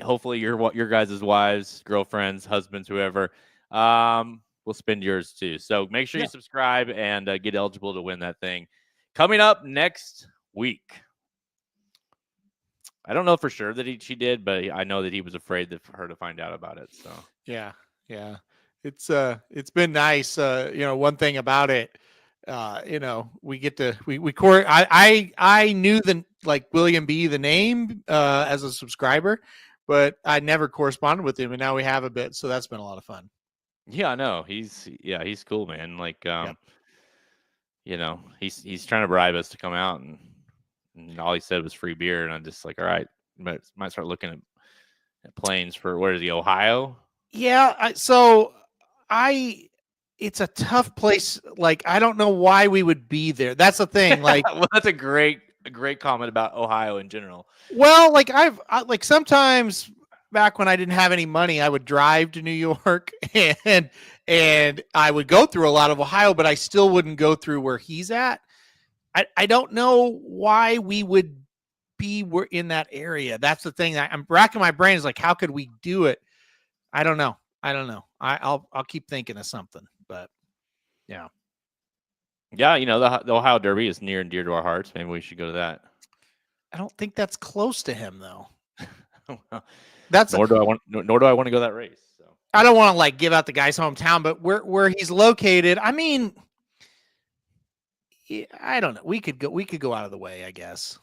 hopefully your guys' wives, girlfriends, husbands, whoever, will spend yours too. So make sure you subscribe and get eligible to win that thing. Coming up next week. I don't know for sure that she did, but I know that he was afraid for her to find out about it. So yeah. It's been nice. One thing about it, we get to I knew William B, the name, as a subscriber, but I never corresponded with him, and now we have a bit, so that's been a lot of fun. Yeah, I know. He's cool, man. He's trying to bribe us to come out, and all he said was free beer, and I'm just like, all right, might start looking at planes for where is he, Ohio? Yeah, it's a tough place. Like, I don't know why we would be there. That's the thing. Like, well, that's a great comment about Ohio in general. Well, like sometimes back when I didn't have any money, I would drive to New York and I would go through a lot of Ohio, but I still wouldn't go through where he's at. I don't know why we would be in that area. That's the thing. I'm racking my brain. Is like, how could we do it? I don't know. I'll keep thinking of something, but yeah. Yeah, the Ohio Derby is near and dear to our hearts. Maybe we should go to that. I don't think that's close to him though. Nor do I want to go to that race. So I don't want to give out the guy's hometown, but where he's located, I mean, I don't know. We could go out of the way, I guess.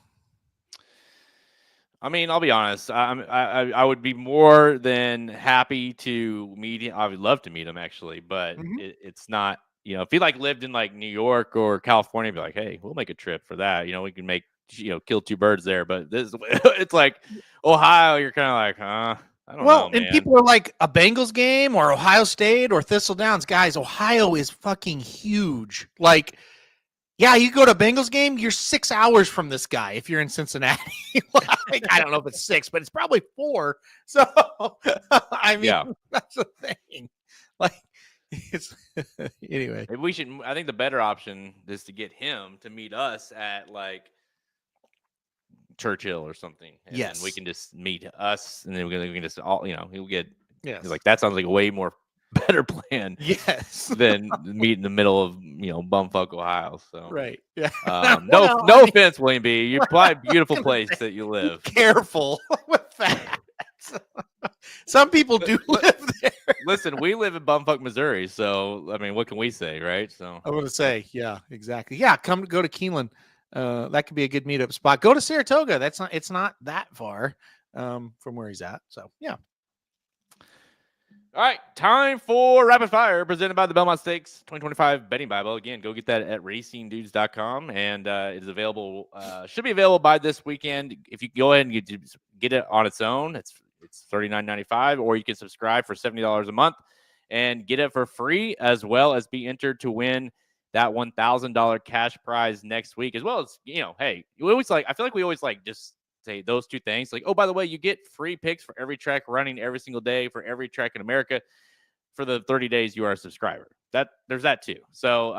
I mean, I'll be honest. I would be more than happy to meet him. I would love to meet him actually, but it's not. If he lived in New York or California, I'd be like, hey, we'll make a trip for that. We can make kill two birds there. But this, it's like Ohio. You're kind of like, I don't know, man. And people are like a Bengals game or Ohio State or Thistle Downs. Guys, Ohio is fucking huge. Yeah, you go to a Bengals game, you're 6 hours from this guy if you're in Cincinnati. I don't know if it's 6, but it's probably 4. So, I mean, that's the thing. It's anyway. Maybe we should. I think the better option is to get him to meet us at Churchill or something. And then we can just meet us, and then we can just all, he'll get. Yes. That sounds like a way more better plan. Yes. Than meet in the middle of bumfuck Ohio. So right. Yeah. No offense, William B. You're probably a beautiful place that you live. Be careful with that. Some people do live there. Listen, we live in bumfuck Missouri, so I mean, what can we say, right? So I want to say, yeah, exactly. Yeah, go to Keeneland. That could be a good meetup spot. Go to Saratoga. It's not that far from where he's at. So yeah. All right, time for Rapid Fire, presented by the Belmont Stakes 2025 Betting Bible. Again, go get that at racingdudes.com, and it is available. Should be available by this weekend. If you go ahead and get it on its own, it's $39.95, or you can subscribe for $70 a month and get it for free, as well as be entered to win that $1,000 cash prize next week, as well as hey, we always I feel like we always just say those two things, oh, by the way, you get free picks for every track running every single day for every track in America for the 30 days you are a subscriber. There's that too. So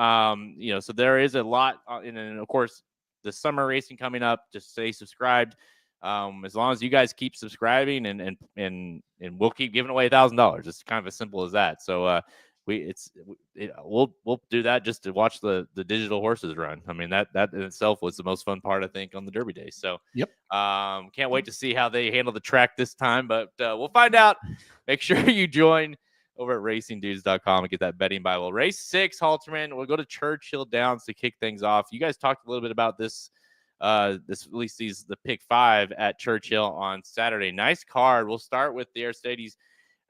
so there is a lot, and of course the summer racing coming up. Just stay subscribed. As long as you guys keep subscribing, and we'll keep giving away $1,000. It's kind of as simple as that. So we'll do that just to watch the digital horses run. I mean, that in itself was the most fun part, I think, on the Derby day. So yep. Can't wait to see how they handle the track this time, but we'll find out. Make sure you join over at racingdudes.com and get that betting Bible. Race 6, Halterman. We'll go to Churchill Downs to kick things off. You guys talked a little bit about this. At least the pick 5 at Churchill on Saturday. Nice card. We'll start with the Aristides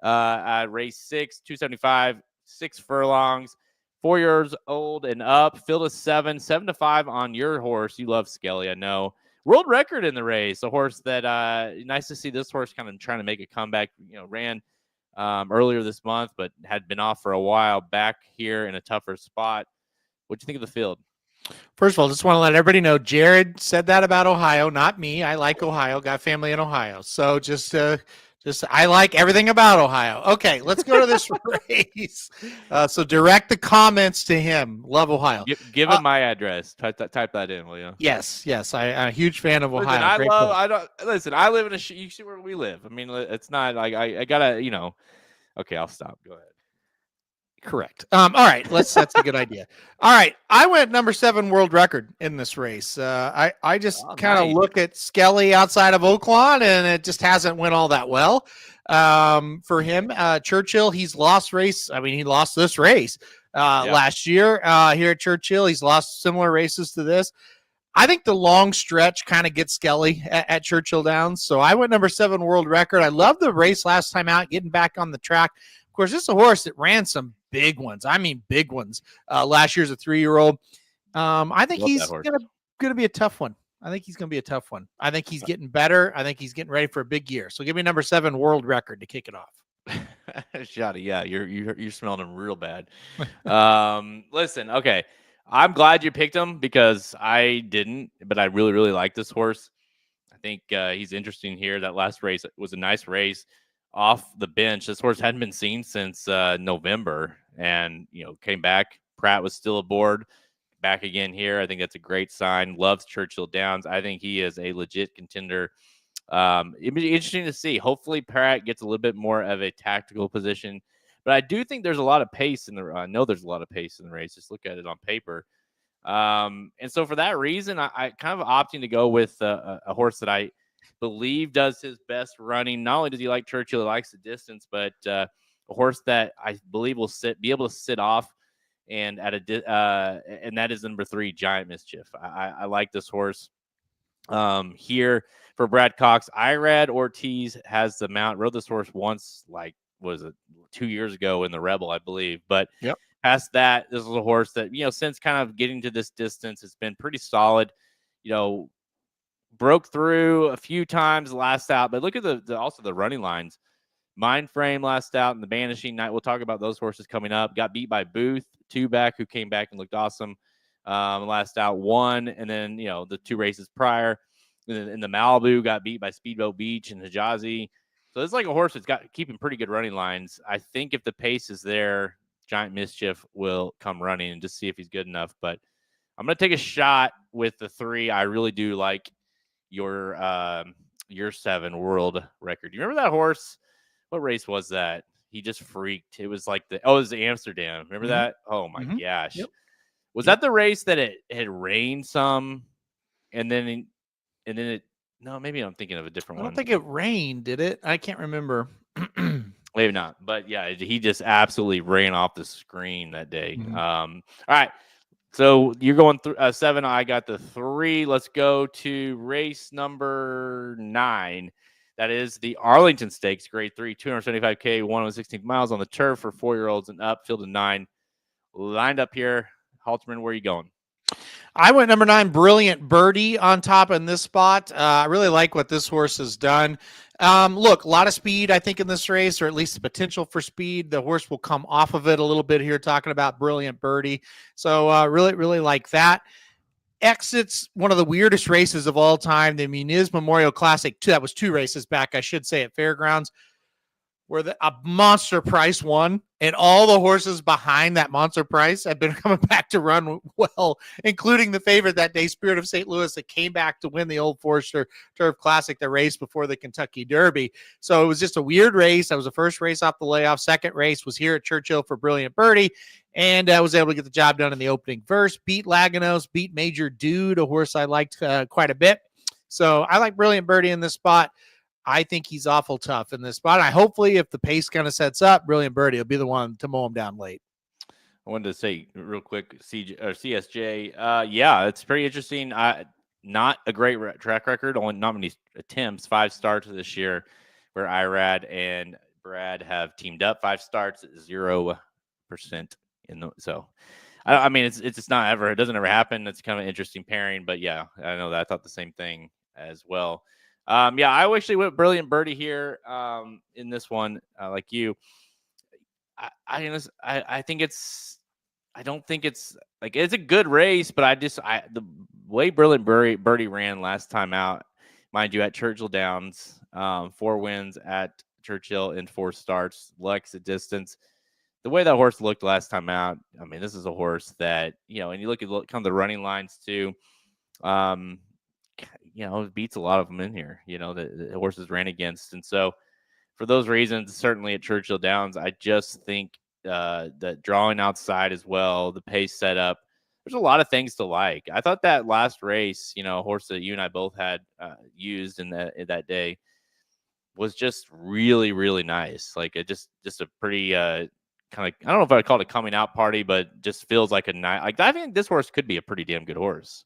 at race 6, 275. 6 furlongs, 4 years old and up. Field of 7 to 5 on your horse. You love Skelly, I know. World record in the race. A horse that nice to see this horse kind of trying to make a comeback. Ran earlier this month, but had been off for a while. Back here in a tougher spot. What do you think of the field? First of all, just want to let everybody know, Jared said that about Ohio, not me. I like Ohio. Got family in Ohio, so just Just I like everything about Ohio. Okay, let's go to this race. So direct the comments to him. Love Ohio. Give him my address. Type that in, will you? Yes. I'm a huge fan of Ohio. Listen, I live in you see where we live. I mean, it's not like I gotta, Okay, I'll stop. Go ahead. Correct. All right, that's a good idea. All right, I went number 7 world record in this race. I just kind of look at Skelly outside of Oaklawn, and it just hasn't went all that well for him. Churchill, he's lost race. I mean, he lost this race last year here at Churchill. He's lost similar races to this. I think the long stretch kind of gets Skelly at Churchill Downs. So I went number 7 world record. I love the race last time out, getting back on the track. Of course, this is a horse that ran some big ones. I mean, big ones. Last year's a 3-year-old. I think he's gonna be a tough one. I think he's getting better. I think he's getting ready for a big year. So give me number 7 world record to kick it off. Shotty, yeah, you're smelling him real bad. Listen, okay. I'm glad you picked him because I didn't, but I really, really like this horse. I think he's interesting here. That last race was a nice race off the bench. This horse hadn't been seen since November, and came back. Pratt was still aboard, back again here. I think that's a great sign. Loves Churchill Downs. I think he is a legit contender. It'd be interesting to see. Hopefully, Pratt gets a little bit more of a tactical position. But I do think there's a lot of pace in the. I know there's a lot of pace in the race. Just look at it on paper. And so for that reason, I kind of opting to go with a horse that I believe does his best running. Not only does he like Churchill, he likes the distance, but a horse that I believe will be able to sit off, and and that is number 3, Giant Mischief. I like this horse here for Brad Cox. Irad Ortiz has the mount. Rode this horse once, was it 2 years ago in the Rebel, I believe. But past that, this is a horse that, since kind of getting to this distance, it's been pretty solid. Broke through a few times last out, but look at also the running lines. Mindframe last out and the Banishing night. We'll talk about those horses coming up. Got beat by Booth, 2 back, who came back and looked awesome. Last out, 1, and then the 2 races prior. In the Malibu, got beat by Speedboat Beach and Hijazi. So it's like a horse that's keeping pretty good running lines. I think if the pace is there, Giant Mischief will come running and just see if he's good enough. But I'm going to take a shot with the 3. I really do like your 7 world record. You remember that horse? What race was that? He just freaked. It was like it was Amsterdam. Remember that? Oh my gosh. Yep. Was that the race that it had rained some and then it no, maybe I'm thinking of a different one. I don't think it rained, did it? I can't remember. Maybe not. But yeah, he just absolutely ran off the screen that day. All right. So you're going through 7. I got the 3. Let's go to race number 9. That is the Arlington Stakes, grade 3, 275K, 116 miles on the turf for 4-year-olds and up, field of 9. Lined up here. Halterman, where are you going? I went number 9, Brilliant Birdie, on top in this spot. I really like what this horse has done. Look, a lot of speed, I think, in this race, or at least the potential for speed. The horse will come off of it a little bit here, talking about Brilliant Birdie. So really, really like that. Exits one of the weirdest races of all time, the Muniz Memorial Classic. That was 2 races back, I should say, at Fairgrounds, where a monster price won, and all the horses behind that monster price have been coming back to run well, including the favorite that day, Spirit of St. Louis, that came back to win the Old Forester Turf Classic, the race before the Kentucky Derby. So it was just a weird race. That was the first race off the layoff. Second race was here at Churchill for Brilliant Birdie, and I was able to get the job done in the opening verse. Beat Laganos, beat Major Dude, a horse I liked quite a bit. So I like Brilliant Birdie in this spot. I think he's awful tough in this spot. Hopefully, if the pace kind of sets up, Brilliant Birdie will be the one to mow him down late. I wanted to say real quick, CSJ. Yeah, it's pretty interesting. Not a great track record. Only not many attempts. 5 starts this year, where Irad and Brad have teamed up. 5 starts, 0% in the. So, I mean, it's just not ever. It doesn't ever happen. It's kind of an interesting pairing. But yeah, I know that. I thought the same thing as well. Yeah, I actually went Brilliant Birdie here in this one, like you. I think it's. I don't think it's like it's a good race, but the way Brilliant Birdie ran last time out, mind you, at Churchill Downs, 4 wins at Churchill in 4 starts, Lex at distance. The way that horse looked last time out, I mean, this is a horse that, and you look at kind of the running lines too, it beats a lot of them in here, the horses ran against. And so for those reasons, certainly at Churchill Downs, I just think that drawing outside as well, the pace setup, there's a lot of things to like. I thought that last race, a horse that you and I both had used in that day was just really, really nice. Like it just a pretty kind of, I don't know if I'd call it a coming out party, but just feels like a nice, like I think this horse could be a pretty damn good horse.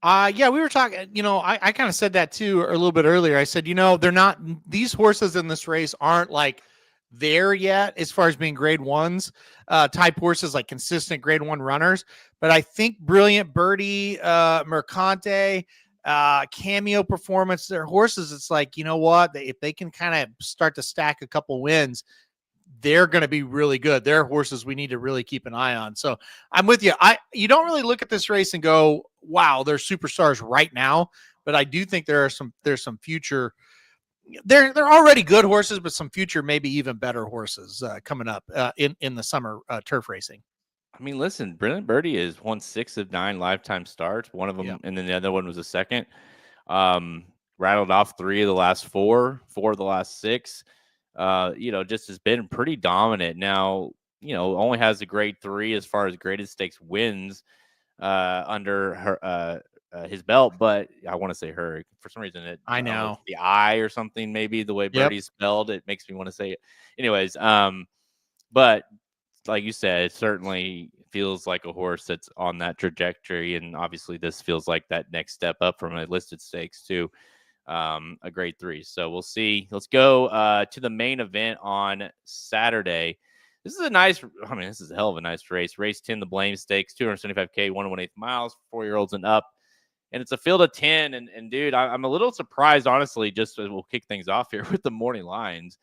Yeah, we were talking, I kind of said that too a little bit earlier. I said, they're not, these horses in this race aren't like there yet as far as being grade 1s, type horses, like consistent grade 1 runners. But I think Brilliant Birdie, Mercante, Cameo Performance, they're horses. It's like, you know what, if they can kind of start to stack a couple wins, they're going to be really good. They're horses we need to really keep an eye on. So I'm with you. You don't really look at this race and go, wow, they're superstars right now. But I do think there's some future. They're already good horses, but some future, maybe even better horses coming up in the summer turf racing. I mean, listen, Brilliant Birdie is won 6 of 9 lifetime starts. One of them, yep. And then the other one was a second. Rattled off 3 of the last 4 of the last 6. Just has been pretty dominant. Now, only has a grade 3 as far as graded stakes wins under her his belt, but I want to say her for some reason. I know the I or something, maybe the way Birdie's spelled, it makes me want to say it. Anyways, but like you said, it certainly feels like a horse that's on that trajectory, and obviously this feels like that next step up from a listed stakes to a grade 3. So we'll see. Let's go to the main event on Saturday. This is a hell of a nice race. Race 10, the Blame Stakes, 275K, 1 1/8 miles, 4-year-olds and up. And it's a field of 10. And dude, I'm a little surprised, honestly, just as we'll kick things off here with the morning lines.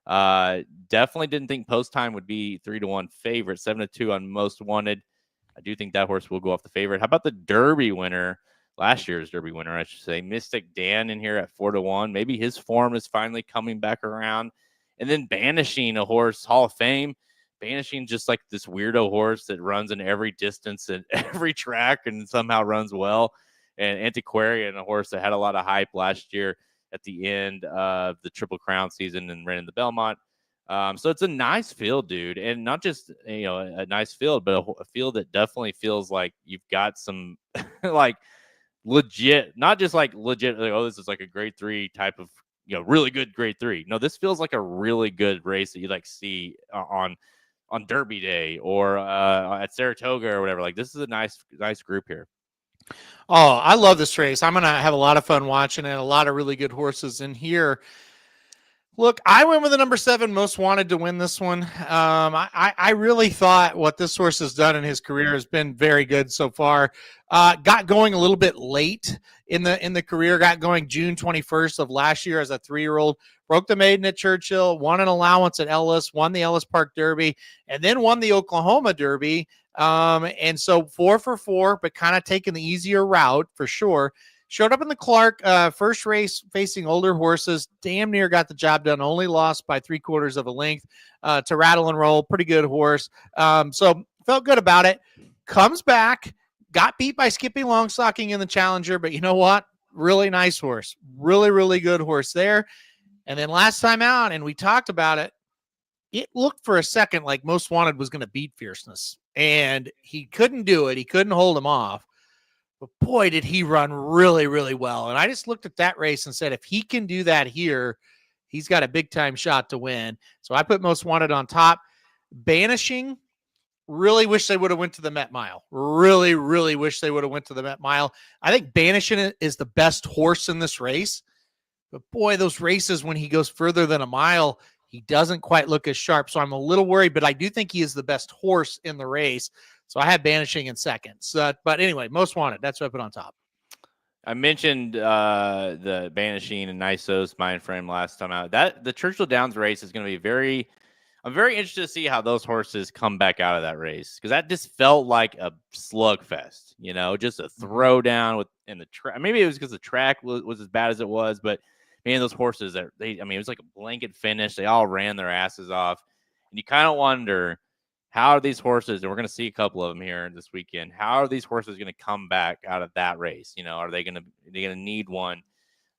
Definitely didn't think Post Time would be 3-1 favorite, 7-2 on Most Wanted. I do think that horse will go off the favorite. How about the Derby winner? Last year's Derby winner, I should say, Mystic Dan in here at 4-1. Maybe his form is finally coming back around. And then Banishing, a horse, Hall of Fame. Banishing, just like this weirdo horse that runs in every distance and every track and somehow runs well. And Antiquarian, a horse that had a lot of hype last year at the end of the Triple Crown season and ran in the Belmont. So it's a nice field, dude. And not just, a nice field, but a field that definitely feels like you've got some like legit, not just like legit, like, oh, this is like a grade 3 type of, really good grade 3. No, this feels like a really good race that you like see on Derby Day or at Saratoga or whatever. Like, this is a nice group here. Oh, I love this race. I'm going to have a lot of fun watching it. A lot of really good horses in here. Look, I went with the number 7, Most Wanted, to win this one. I really thought what this horse has done in his career has been very good so far. Got going a little bit late in the career. Got going June 21st of last year as a 3-year-old. Broke the maiden at Churchill. Won an allowance at Ellis. Won the Ellis Park Derby, and then won the Oklahoma Derby. And so 4 for 4, but kind of taking the easier route for sure. Showed up in the Clark first race facing older horses. Damn near got the job done. Only lost by 3/4 of a length to Rattle and Roll. Pretty good horse. So felt good about it. Comes back. Got beat by Skippy Longstocking in the Challenger. But you know what? Really nice horse. Really, really good horse there. And then last time out, and we talked about it, it looked for a second like Most Wanted was going to beat Fierceness. And he couldn't do it. He couldn't hold him off. But boy, did he run really, really well. And I just looked at that race and said, if he can do that here, he's got a big time shot to win. So I put Most Wanted on top. Banishing, really wish they would have went to the Met Mile. Really, really wish they would have went to the Met Mile. I think Banishing is the best horse in this race. But boy, those races, when he goes further than a mile, he doesn't quite look as sharp. So I'm a little worried, but I do think he is the best horse in the race. So I had Banishing in seconds. But anyway, Most Wanted, that's what I put on top. I mentioned the Banishing and Nisos mindframe last time out. That the Churchill Downs race is going to be I'm very interested to see how those horses come back out of that race, because that just felt like a slugfest, just a throwdown in the track. Maybe it was because the track was as bad as it was, but Man, those horses it was like a blanket finish. They all ran their asses off. And you kind of wonder, how are these horses, and we're going to see a couple of them here this weekend, how are these horses going to come back out of that race? Are they going to need one,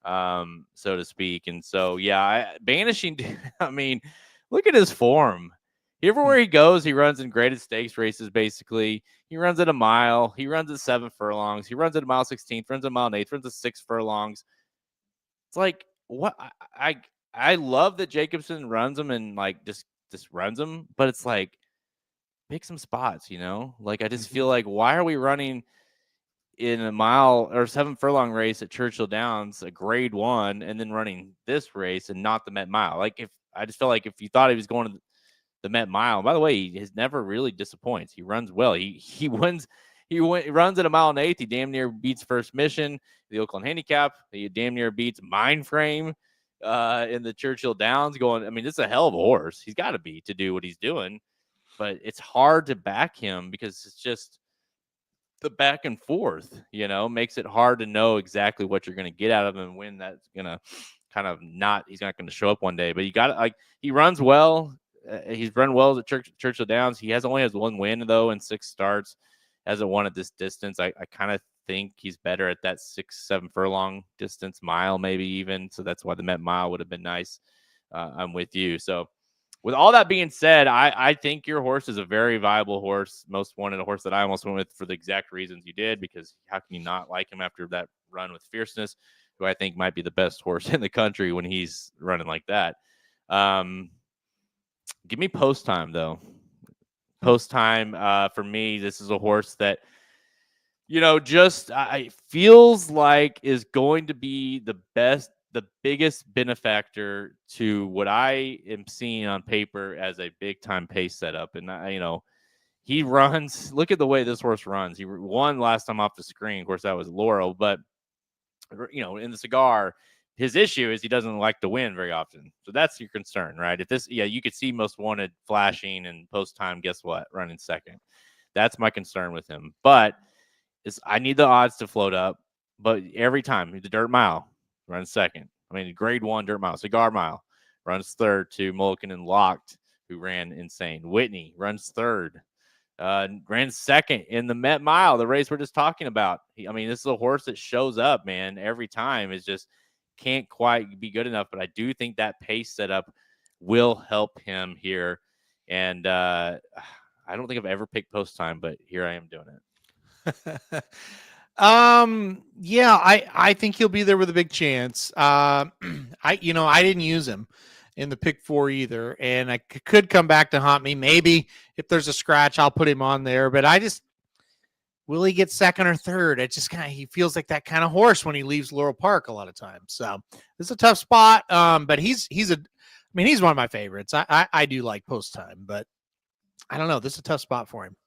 so to speak? And so, yeah, Banishing, I mean, look at his form. Everywhere he goes, he runs in graded stakes races, basically. He runs at a mile. He runs at 7 furlongs. He runs at a mile 16th, runs at a mile 8th, runs at 6 furlongs. It's like, what? I love that Jacobson runs them and like just runs them, but it's like, pick some spots, Like, I just feel like, why are we running in a mile or 7 furlong race at Churchill Downs, a grade 1, and then running this race and not the Met Mile? Like, I just felt like if you thought he was going to the Met Mile, by the way, he has never really disappoints. He runs well. He wins. He runs at a mile and 1/8. He damn near beats First Mission, the Oakland Handicap. He damn near beats Mindframe in the Churchill Downs. This is a hell of a horse. He's got to be to do what he's doing. But it's hard to back him because it's just the back and forth, makes it hard to know exactly what you're going to get out of him and when that's going to kind of he's not going to show up one day. But you got to, he runs well. He's run well at Churchill Downs. He only has 1 win, though, in 6 starts. Hasn't won at this distance. I kind of think he's better at that 6-7 furlong distance, mile maybe even. So that's why the Met Mile would have been nice. I'm with you. So, with all that being said, I think your horse is a very viable horse. Most wanted, a horse that I almost went with for the exact reasons you did, because how can you not like him after that run with Fierceness, who I think might be the best horse in the country when he's running like that. Give me Post Time, though. Post Time, for me, this is a horse that, I feels like is going to be the biggest benefactor to what I am seeing on paper as a big time pace setup. And he runs, look at the way this horse runs. He won last time off the screen. Of course, that was Laurel, but in the cigar, his issue is he doesn't like to win very often. So that's your concern, right? You could see Most Wanted flashing and Post Time, guess what? Running second. That's my concern with him. But I need the odds to float up. But every time, the Dirt Mile, runs second. Grade 1 Dirt Mile, Cigar Mile, runs third to Mulligan and Locked, who ran insane. Whitney runs third. Ran second in the Met Mile, the race we're just talking about. This is a horse that shows up, man, every time. Is just can't quite be good enough. But I do think that pace setup will help him here. And I don't think I've ever picked Post Time, but here I am doing it. Yeah, I think he'll be there with a big chance. I didn't use him in the pick 4 either, and I could come back to haunt me. Maybe if there's a scratch, I'll put him on there, but will he get second or third? It just he feels like that kind of horse when he leaves Laurel Park a lot of times. So this is a tough spot. But he's one of my favorites. I do like Post Time, but I don't know. This is a tough spot for him.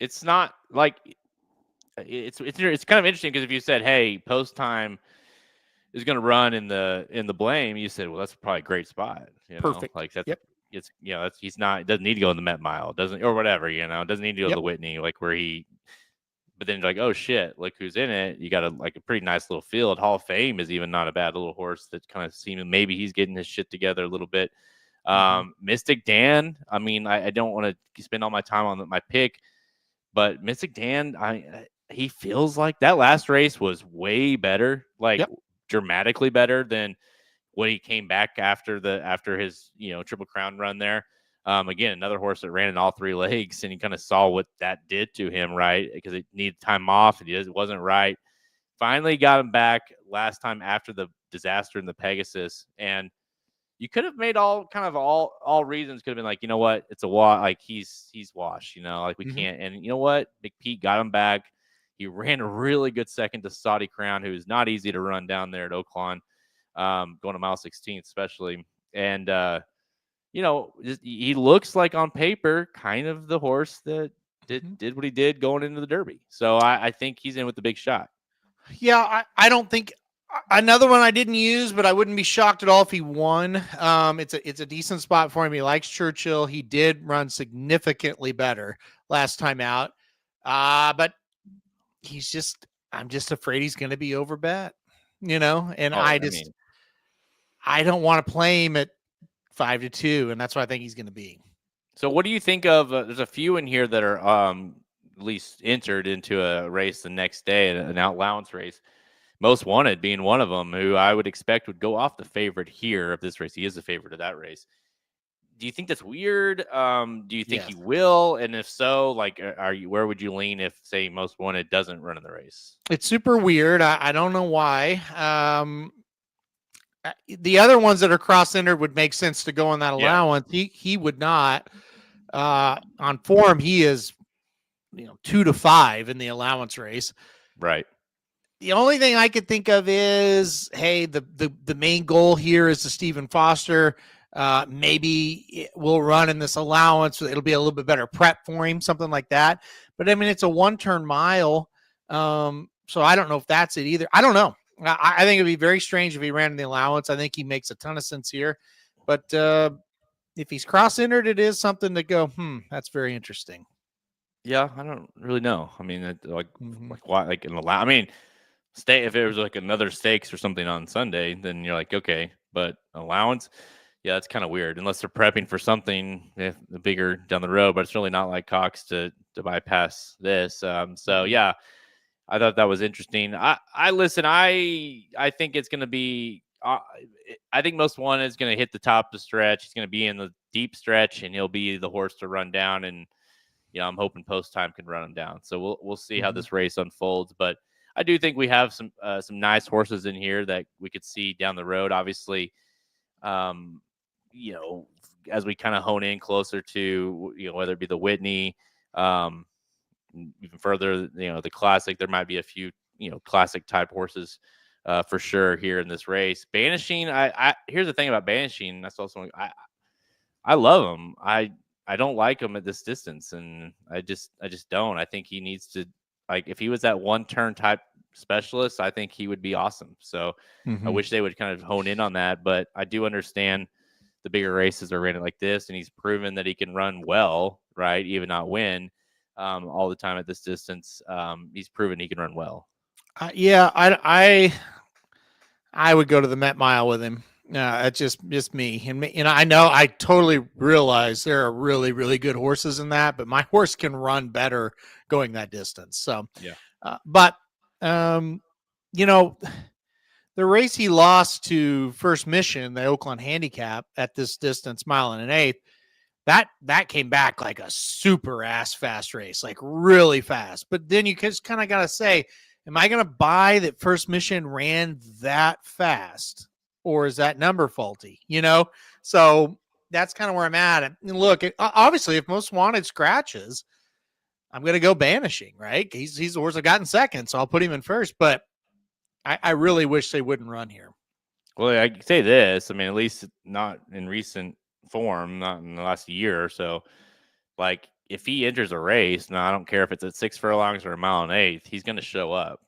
It's not like, it's kind of interesting, because if you said, hey, Post Time is going to run in the Blame, you said, well, that's probably a great spot. Perfect. Like that's, yep. It's, doesn't need to go in the Met Mile, doesn't, or whatever, doesn't need to go to the Whitney, like where but then like, oh shit, look who's in it. You got a pretty nice little field. Hall of Fame is even not a bad little horse that kind of seeming maybe he's getting his shit together a little bit. Mystic Dan, I don't want to spend all my time on my pick, but Mystic Dan, he feels like that last race was way better, dramatically better than what he came back after his Triple Crown run there. Again, another horse that ran in all 3 legs, and he kind of saw what that did to him, right? Because it needed time off, and it wasn't right. Finally got him back last time after the disaster in the Pegasus, and you could have made all reasons could have been like, you know what, it's a wash, like he's washed, we can't. And you know what, Big Pete got him back. He ran a really good second to Saudi Crown, who is not easy to run down there at Oakland, going to mile 16 especially. And he looks like on paper kind of the horse that did what he did going into the Derby. So I think he's in with the big shot. Yeah, I don't think another one I didn't use, but I wouldn't be shocked at all if he won. It's a decent spot for him. He likes Churchill. He did run significantly better last time out. But I'm just afraid he's going to be overbet, and I don't want to play him at 5-2, and that's what I think he's going to be. So what do you think of? There's a few in here that are at least entered into a race the next day, an allowance race. Most Wanted being one of them, who I would expect would go off the favorite here of this race. He is the favorite of that race. Do you think that's weird? Do you think he will? And if so, like, where would you lean if, say, Most Wanted doesn't run in the race? It's super weird. I don't know why. The other ones that are cross-entered would make sense to go on that allowance. He would not. On form, he is 2-5 in the allowance race. Right. The only thing I could think of is, hey, the main goal here is the Stephen Foster. Maybe we'll run in this allowance. It'll be a little bit better prep for him, something like that. But I mean, it's a 1-turn mile. So I don't know if that's it either. I don't know. I think it'd be very strange if he ran in the allowance. I think he makes a ton of sense here. But if he's cross-entered, it is something to go, that's very interesting. Yeah, I don't really know. I mean, like why? Like in I mean, if it was like another stakes or something on Sunday, then you're like, okay. But allowance, yeah, that's kind of weird. Unless they're prepping for something bigger down the road. But it's really not like Cox to bypass this. So yeah, I thought that was interesting. I listen. I think it's going to be. I think Most Wanted is going to hit the top of the stretch. He's going to be in the deep stretch, and he'll be the horse to run down. And I'm hoping Post Time can run him down. So we'll see how this race unfolds. But I do think we have some nice horses in here that we could see down the road. Obviously, as we kind of hone in closer to whether it be the Whitney, even further, the Classic, there might be a few classic type horses for sure here in this race. Banishing, I here's the thing about Banishing. That's also I love him. I don't like him at this distance, and I just don't. I think he needs to, like, if he was that 1-turn type specialist, I think he would be awesome. So I wish they would kind of hone in on that, but I do understand the bigger races are running like this, and he's proven that he can run well, right? Even not win all the time at this distance. He's proven he can run well. I would go to the Met Mile with him. It's just me. And I know, I totally realize there are really, really good horses in that, but my horse can run better going that distance. So, but the race he lost to First Mission, the Oakland Handicap at this distance, 1 1/8, that came back like a super ass fast race, like really fast. But then you just kind of got to say, am I going to buy that First Mission ran that fast? Or is that number faulty? So that's kind of where I'm at. And look, obviously, if Most Wanted scratches, I'm going to go Banishing, right? He's the horse I've gotten second, so I'll put him in first. But I really wish they wouldn't run here. Well, I can say this. I mean, at least not in recent form, not in the last year or so. Like, if he enters a race, now I don't care if it's at 6 furlongs or 1 1/8, he's going to show up.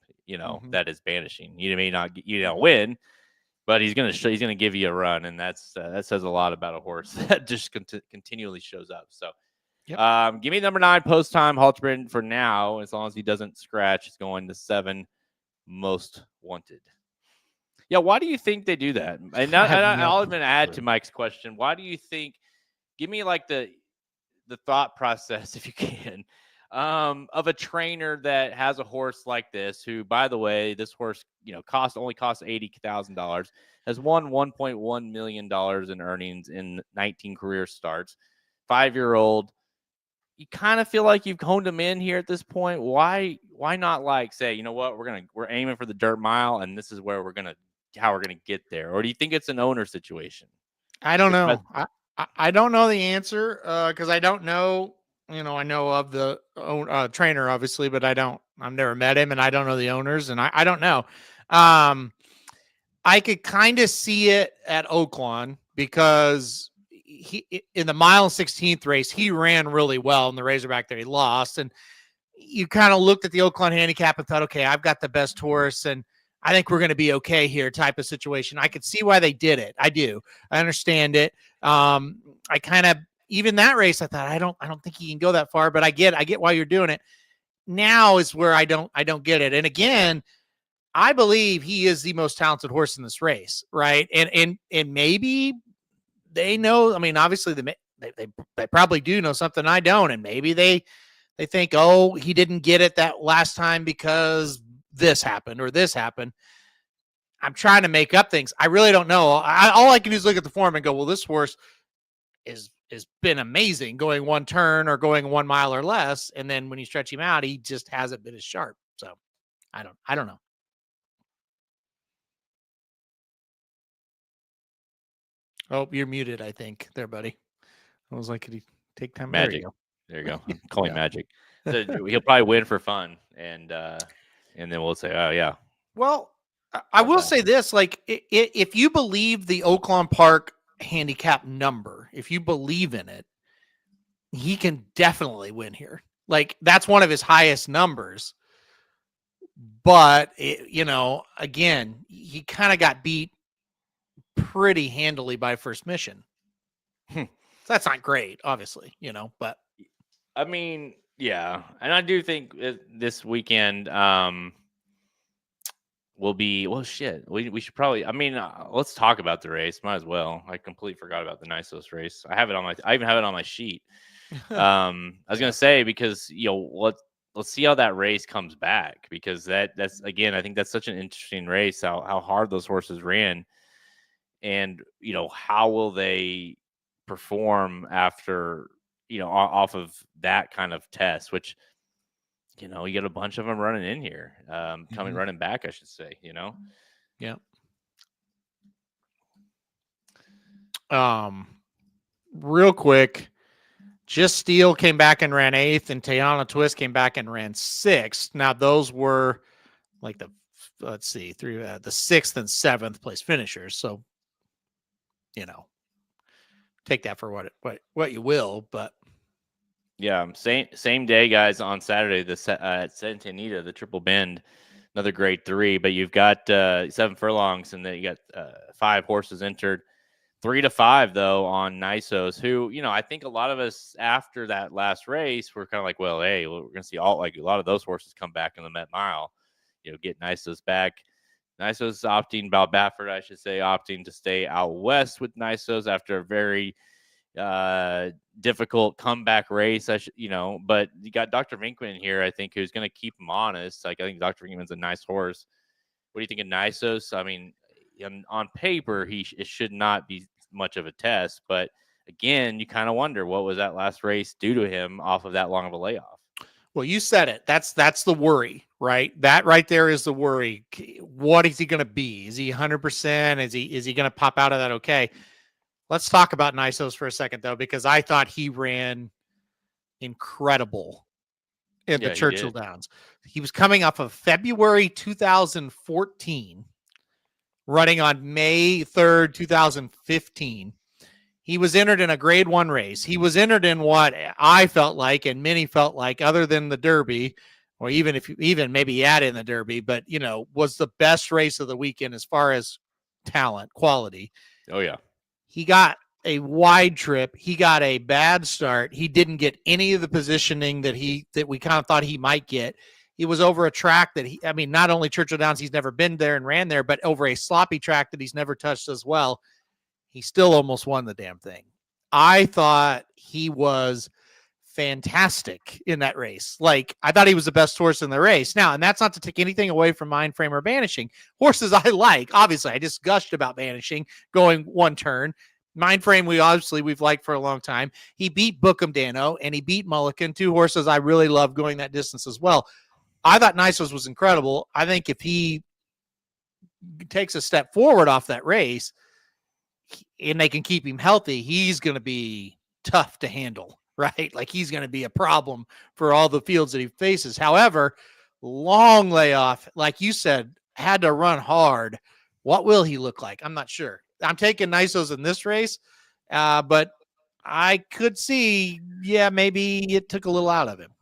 That is Banishing. You may not win, but he's going to give you a run, and that says a lot about a horse that just continually shows up. So, give me number 9, Post Time, Halterman for now. As long as he doesn't scratch, he's going to 7, Most Wanted. Yeah, why do you think they do that? And I'll even add to Mike's question. Why do you think? Give me like the thought process, if you can, of a trainer that has a horse like this, who, by the way, this horse, only costs $80,000, has won $1.1 million in earnings in 19 career starts, 5-year-old. You kind of feel like you've honed him in here at this point. Why not, like, say, you know what, we're aiming for the dirt mile, and this is where how we're gonna get there? Or do you think it's an owner situation? I don't know. I don't know the answer because I don't know. I know of the trainer, obviously, but I've never met him, and I don't know the owners, and I don't know. I could kind of see it at Oakland because he, in the 1/16 race, he ran really well in the Razorback that he lost. And you kind of looked at the Oakland Handicap and thought, okay, I've got the best horse, and I think we're going to be okay here type of situation. I could see why they did it. I do. I understand it. I kind of, even that race, I thought, I don't think he can go that far, but I get why you're doing it. Now is where I don't get it. And again, I believe he is the most talented horse in this race, right? And maybe they know. I mean, obviously they probably do know something I don't, and maybe they think, oh, he didn't get it that last time because this happened or this happened. I'm trying to make up things. I really don't know. All I can do is look at the form and go, well, this horse is been amazing going one turn or going 1 mile or less, and then when you stretch him out, he just hasn't been as sharp. So I don't know. Oh, you're muted, I think, there, buddy. I was like, could he take time? Magic. There you go. I'm calling magic. So he'll probably win for fun, and then we'll say, oh yeah. Well, I will say this: like, if you believe the Oaklawn Park handicap number, if you believe in it, he can definitely win here. Like, that's one of his highest numbers. But again, he kind of got beat pretty handily by First Mission. So that's not great, obviously, but I mean, yeah. And I do think this weekend will be, well, shit. We should probably, I mean, let's talk about the race. Might as well. I completely forgot about the Nisos race. I even have it on my sheet. I was going to say, because, let's see how that race comes back, because that's, again, I think that's such an interesting race, how hard those horses ran. And, how will they perform after, off of that kind of test, which, you get a bunch of them running in here, running back, I should say, Yeah. Real quick, Just Steel came back and ran 8th, and Tayana Twist came back and ran 6th. Now, those were like the 6th and 7th place finishers. So, take that for what you will, but yeah, same day, guys. On Saturday, at Santa Anita, the Triple Bend, another grade 3. But you've got 7 furlongs, and then you got 5 horses entered. 3 to 5 though on Nisos, who I think a lot of us after that last race were kind of like, well, hey, we're gonna see a lot of those horses come back in the Met Mile, get Nisos back. Nisos Baffert, I should say, opting to stay out west with Nisos after a very difficult comeback race. But you got Dr. Vinkman here, I think, who's going to keep him honest. Like, I think Dr. Vinkman's a nice horse. What do you think of Nisos? I mean, on paper, it should not be much of a test, but again, you kind of wonder, what was that last race do to him off of that long of a layoff? Well, you said it. That's the worry, right? That right there is the worry. What is he going to be? Is he 100%? Is he going to pop out of that okay? Let's talk about Nisos for a second, though, because I thought he ran incredible in the Churchill Downs. He was coming off of February 2014, running on May 3rd, 2015. He was entered in a grade 1 race. He was entered in what I felt like, and many felt like, other than the Derby, or even maybe add in the Derby, but, was the best race of the weekend as far as talent, quality. Oh, yeah. He got a wide trip. He got a bad start. He didn't get any of the positioning that we kind of thought he might get. He was over a track that not only Churchill Downs, he's never been there and ran there, but over a sloppy track that he's never touched as well. He still almost won the damn thing. I thought he was fantastic in that race. Like, I thought he was the best horse in the race. Now, and that's not to take anything away from Mindframe or Banishing. Horses I like. Obviously, I just gushed about Banishing going 1 turn. Mindframe, we've liked for a long time. He beat Bookham Dano and he beat Mulligan, 2 horses I really love going that distance as well. I thought Nisos was incredible. I think if he takes a step forward off that race and they can keep him healthy, he's going to be tough to handle, right? Like, he's going to be a problem for all the fields that he faces. However, long layoff, like you said, had to run hard. What will he look like? I'm not sure. I'm taking Nisos in this race, but I could see, maybe it took a little out of him.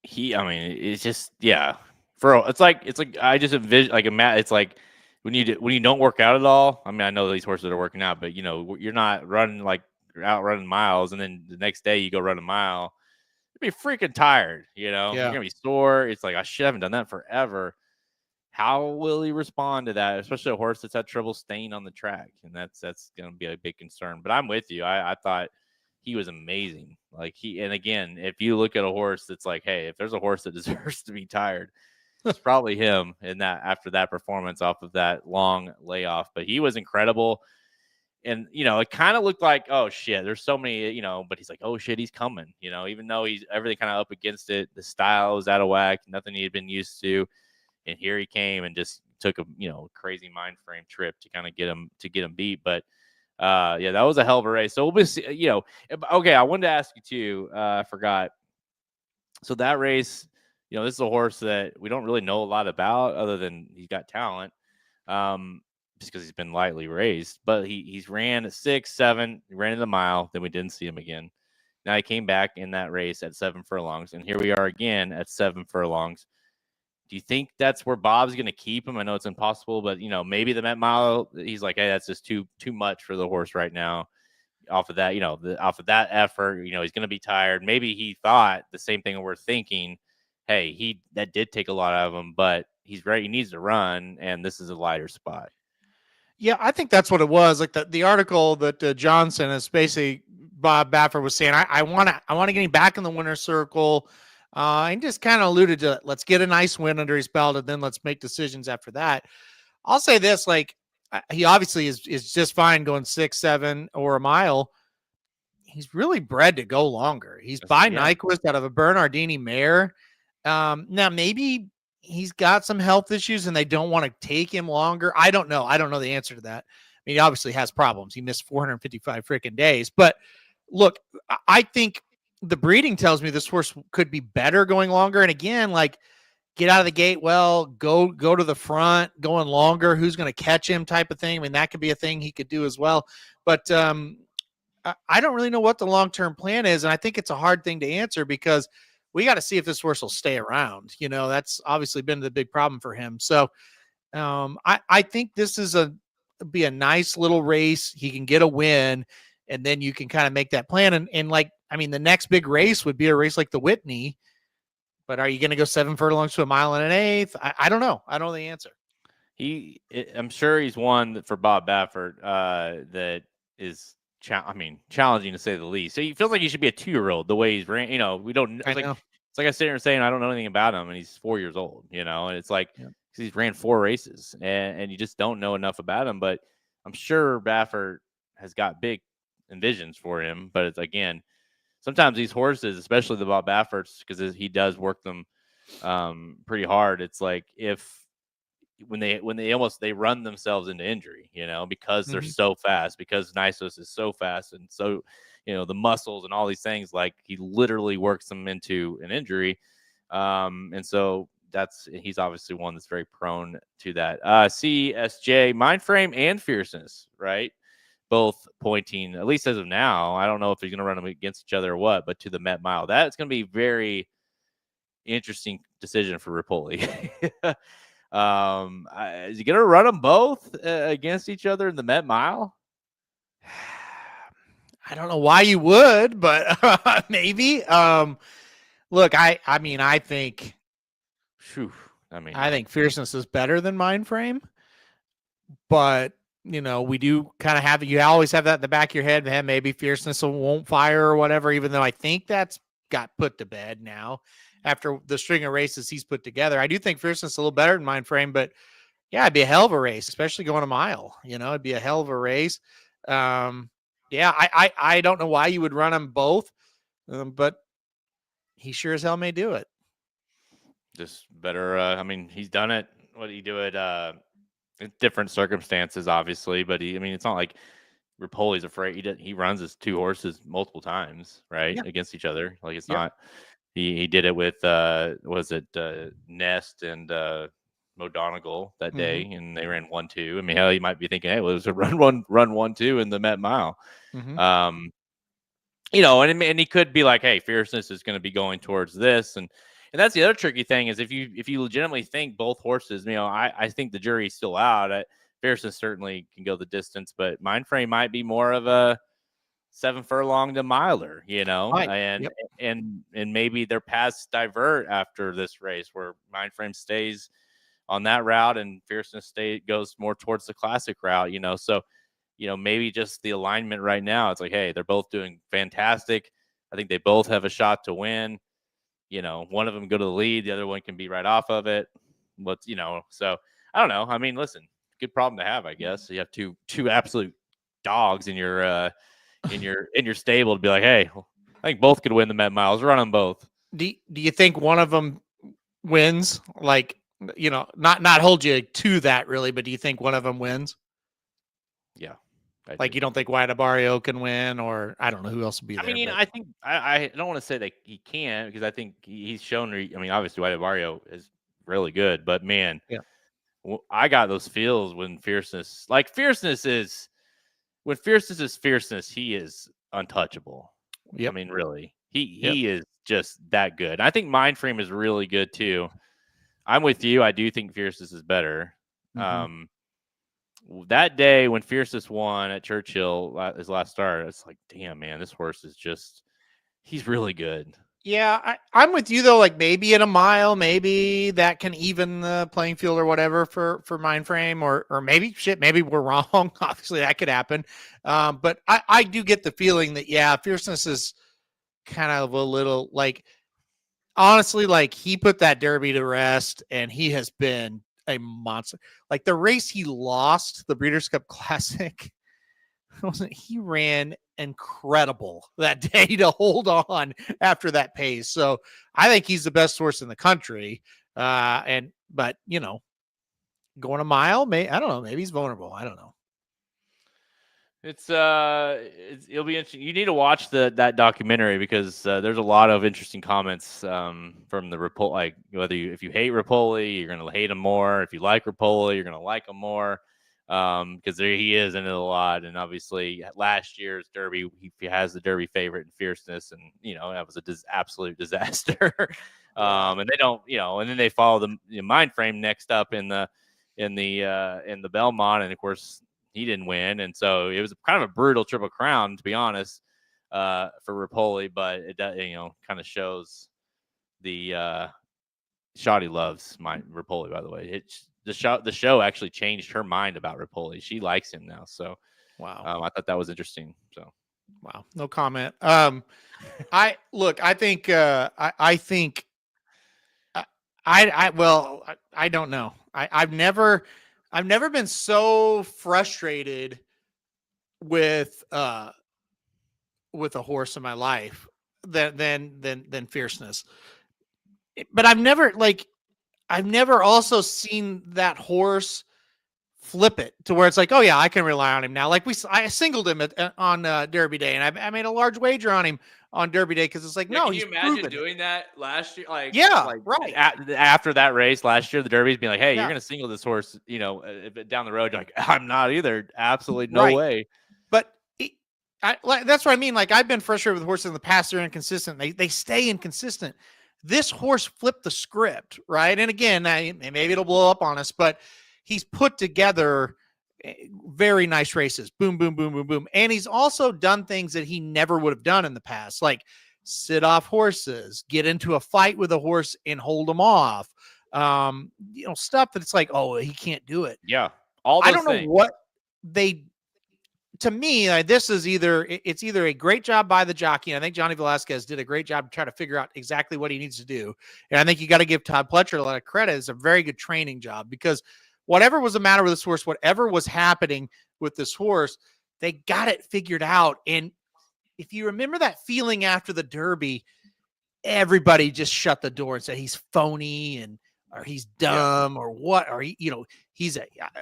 It's just, it's like I just envision, like, it's like when you don't work out at all. I mean, I know these horses are working out, but you're not running, like, you're out running miles, and then the next day you go run a mile, you'll be freaking tired. You're gonna be sore. It's like, I haven't done that forever. how will he respond to that, especially a horse that's had trouble staying on the track? And that's going to be a big concern. But I'm with you. I thought he was amazing. Like and again, if you look at a horse that's like, hey, if there's a horse that deserves to be tired, it's probably him in that after that performance off of that long layoff. But he was incredible. And, it kind of looked like, oh, shit, there's so many, but he's like, oh, shit, he's coming, even though he's everything kind of up against it. The style is out of whack, nothing he had been used to. And here he came and just took a, crazy mind frame trip to kind of get him beat. But, yeah, that was a hell of a race. So we'll be, okay, I wanted to ask you too. I forgot. So that race, this is a horse that we don't really know a lot about other than he's got talent. Just because he's been lightly raised, but he's ran at 6, 7, he ran in the mile, then we didn't see him again. Now he came back in that race at 7 furlongs, and here we are again at 7 furlongs. Do you think that's where Bob's going to keep him? I know it's impossible, but maybe the Met Mile, he's like, hey, that's just too much for the horse right now. Off of that, off of that effort, he's going to be tired. Maybe he thought the same thing we're thinking. Hey, that did take a lot out of him, but he's ready. He needs to run, and this is a lighter spot. Yeah, I think that's what it was. Like the article that John sent us, basically Bob Baffert was saying, I want to get him back in the winner's circle, and just kind of alluded to, let's get a nice win under his belt, and then let's make decisions after that. I'll say this, like he obviously is just fine going 6, 7 or a mile. He's really bred to go longer. He's by Nyquist out of a Bernardini mare. Now maybe he's got some health issues and they don't want to take him longer. I don't know. I don't know the answer to that. I mean, he obviously has problems. He missed 455 freaking days. But look, I think the breeding tells me this horse could be better going longer. And again, like get out of the gate well, go to the front, going longer, who's going to catch him type of thing. I mean, that could be a thing he could do as well. But I don't really know what the long-term plan is. And I think it's a hard thing to answer because we got to see if this horse will stay around. That's obviously been the big problem for him. So I think this is be a nice little race. He can get a win and then you can kind of make that plan. And like, I mean, the next big race would be a race like the Whitney, but are you going to go 7 furlongs to a mile and an eighth? I don't know. I don't know the answer. I'm sure he's one for Bob Baffert that is, challenging to say the least. So he feels like he should be a 2-year-old the way he's ran. We don't. It's like I sit here saying I don't know anything about him, and he's 4 years old. And it's like he's ran 4 races, and you just don't know enough about him. But I'm sure Baffert has got big envisions for him. But it's again, sometimes these horses, especially the Bob Bafferts, because he does work them pretty hard. It's like when they run themselves into injury, because they're so fast, because Nyquist is so fast. And so, the muscles and all these things, like he literally works them into an injury. And so he's obviously one that's very prone to that. CSJ, mindframe and fierceness, right? Both pointing, at least as of now, I don't know if he's going to run them against each other or what, but to the Met Mile. That's going to be very interesting decision for Rapoli. Is he gonna run them both against each other in the Met Mile? I don't know why you would, but maybe. Look, I think. I think Fierceness is better than Mindframe, but we do kind of have you always have that in the back of your head. Man, maybe Fierceness won't fire or whatever. Even though I think that's got put to bed now. After the string of races he's put together, I do think Fierceness is a little better than Mindframe, but yeah, it'd be a hell of a race, especially going a mile. It'd be a hell of a race. I don't know why you would run them both, but he sure as hell may do it. Just better. He's done it. What did he do it? In different circumstances, obviously, but it's not like Rapoli's afraid. He runs his 2 horses multiple times, right, against each other. Like it's not. He did it with Nest and Modonegal that day, and they ran 1-2. Hell, you might be thinking, hey, well, it was a run 1-2 in the Met Mile. And he could be like, hey, Fierceness is going to be going towards this, and that's the other tricky thing is if you legitimately think both horses, I think the jury's still out. Fierceness certainly can go the distance, but Mindframe might be more of a 7 furlong to miler, and maybe their paths divert after this race where Mindframe stays on that route, and Fierceness State goes more towards the classic route, so maybe just the alignment right now, it's like, hey, they're both doing fantastic. I think they both have a shot to win. One of them go to the lead, the other one can be right off of it. So I don't know. I mean, listen, good problem to have, I guess. You have two absolute dogs in your stable to be like, hey, I think both could win the Met Miles. Run them both. Do you think one of them wins? Like, not hold you to that really, but do you think one of them wins? Yeah. Like, you don't think Wyatt Abario can win, or I don't know who else would be there. I mean, I think I don't want to say that he can, because I think he's shown. I mean, obviously Wyatt Abario is really good, but man, yeah, I got those feels when Fierceness is Fierceness, he is untouchable. Yep. I mean, really, he is just that good. And I think mindframe is really good too. I'm with you. I do think Fierceness is better. Mm-hmm. That day when Fierceness won at Churchill, his last start, it's like, damn, man, this horse is he's really good. Yeah, I'm with you though. Like, maybe in a mile, maybe that can even the playing field or whatever for mindframe, or maybe we're wrong. Obviously, that could happen. But I do get the feeling that Fierceness is kind of a little, like, honestly, like, he put that Derby to rest, and he has been a monster. Like, the race he lost, the Breeders' Cup Classic, he ran incredible that day to hold on after that pace. So I think he's the best horse in the country. But going a mile, I don't know, maybe he's vulnerable. I don't know. It'll be interesting. You need to watch that documentary, because there's a lot of interesting comments from the Rapoli. Like, if you hate Rapoli, you're gonna hate him more. If you like Rapoli, you're gonna like him more. Because there he is in it a lot, and obviously last year's Derby, he has the Derby favorite in Fierceness, and that was a absolute disaster. And they don't, and then they follow the mindframe next up in the Belmont, and of course he didn't win, and so it was kind of a brutal Triple Crown, to be honest, for Rapoli, but it kind of shows the Shoddy loves Rapoli, by the way. The show actually changed her mind about Rapoli. She likes him now. So, wow. I thought that was interesting. So, wow, no comment. I think I don't know. I've never been so frustrated with a horse in my life than Fierceness. But I've never also seen that horse flip it to where it's like, oh yeah, I can rely on him now. Like, I singled him on Derby Day, and I made a large wager on him on Derby Day, because it's like, no, can he's you imagine proven doing that last year? Like, right. After that race last year, the Derby's being like, hey, you're gonna single this horse, down the road. You're like, I'm not either. Absolutely no way. But that's what I mean. Like, I've been frustrated with horses in the past. They're inconsistent. They stay inconsistent. This horse flipped the script, right? And again, maybe it'll blow up on us, but he's put together very nice races. Boom, boom, boom, boom, boom. And he's also done things that he never would have done in the past, like sit off horses, get into a fight with a horse and hold them off. Stuff that it's like, oh, he can't do it. Yeah. All those I don't know what they. To me, this is either a great job by the jockey, and I think Johnny Velazquez did a great job to try to figure out exactly what he needs to do. And I think you got to give Todd Pletcher a lot of credit. It's a very good training job, because whatever was the matter with this horse, whatever was happening with this horse, they got it figured out. And if you remember that feeling after the Derby, everybody just shut the door and said he's phony or he's dumb or what, or he's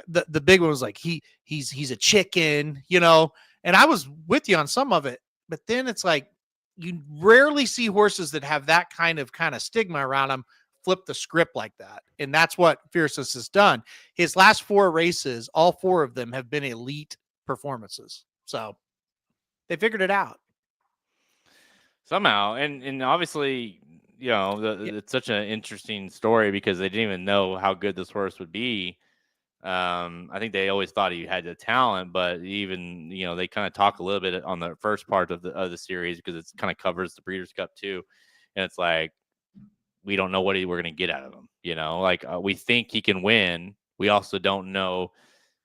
the big one was like he's a chicken, and I was with you on some of it, but then it's like you rarely see horses that have that kind of stigma around them flip the script like that, and that's what Fierceness has done. His last 4 races, all 4 of them have been elite performances, so they figured it out somehow, and obviously. It's such an interesting story, because they didn't even know how good this horse would be. I think they always thought he had the talent, but even they kind of talk a little bit on the first part of the series, because it kind of covers the Breeders' Cup too, and it's like we don't know what we're going to get out of him. Like we think he can win. We also don't know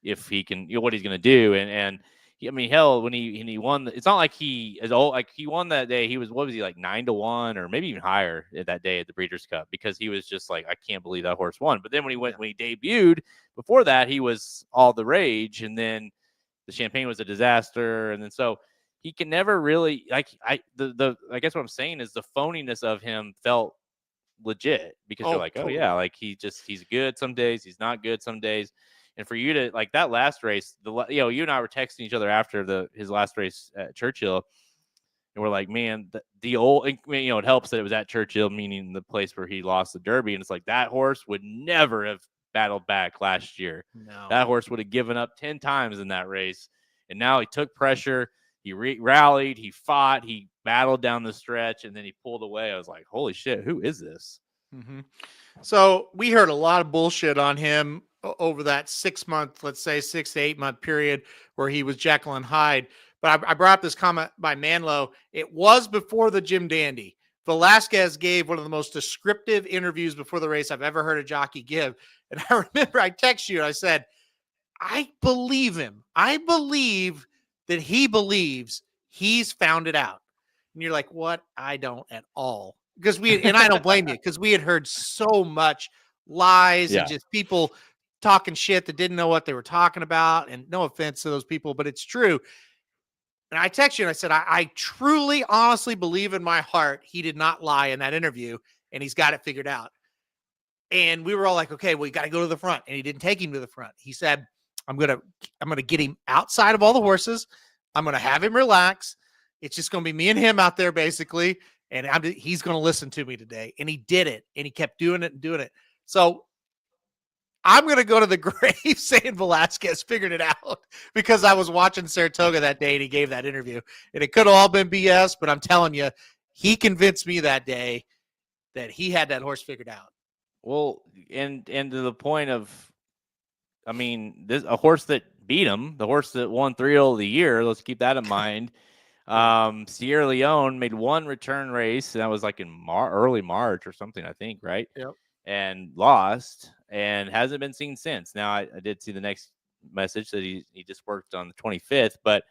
if he can, what he's going to do. And I mean, hell, when he won, it's not like he is old. Like he won that day. He was, what was he, like 9-1 or maybe even higher that day at the Breeders' Cup, because he was just like, I can't believe that horse won. But then when he debuted, before that, he was all the rage, and then the Champagne was a disaster, and then so he can never really I guess what I'm saying is the phoniness of him felt legit, because you're like, totally. oh yeah, like he's good some days, he's not good some days. And for you to, like, that last race, you and I were texting each other after his last race at Churchill, and we're like, man, the old, it helps that it was at Churchill, meaning the place where he lost the Derby, and it's like that horse would never have battled back last year. No. That horse would have given up 10 times in that race, and now he took pressure, he rallied, he fought, he battled down the stretch, and then he pulled away. I was like, holy shit, who is this? Mm-hmm. So we heard a lot of bullshit on him over that 6 month, let's say 6 to 8 month period where he was Jekyll and Hyde. But I brought up this comment by Manlow. It was before the Jim Dandy. Velazquez gave one of the most descriptive interviews before the race I've ever heard a jockey give. And I remember I texted you and I said, I believe him. I believe that he believes he's found it out. And you're like, what? I don't at all. Because and I don't blame you, because we had heard so much lies and just people talking shit that didn't know what they were talking about. And no offense to those people, but it's true. And I texted you and I said, I truly, honestly believe in my heart he did not lie in that interview, and he's got it figured out. And we were all like, okay, well, you got to go to the front. And he didn't take him to the front. He said, I'm gonna get him outside of all the horses. I'm gonna have him relax. It's just gonna be me and him out there, basically. And he's going to listen to me today. And he did it. And he kept doing it and doing it. So I'm going to go to the grave saying Velazquez figured it out, because I was watching Saratoga that day and he gave that interview. And it could have all been BS, but I'm telling you, he convinced me that day that he had that horse figured out. Well, and to the point of, I mean, a horse that beat him, the horse that won 3-0 of the year, let's keep that in mind. Sierra Leone made one return race, and that was like in early March or something, I think, right? Yep. And lost, and hasn't been seen since. Now, I did see the next message that he just worked on the 25th, but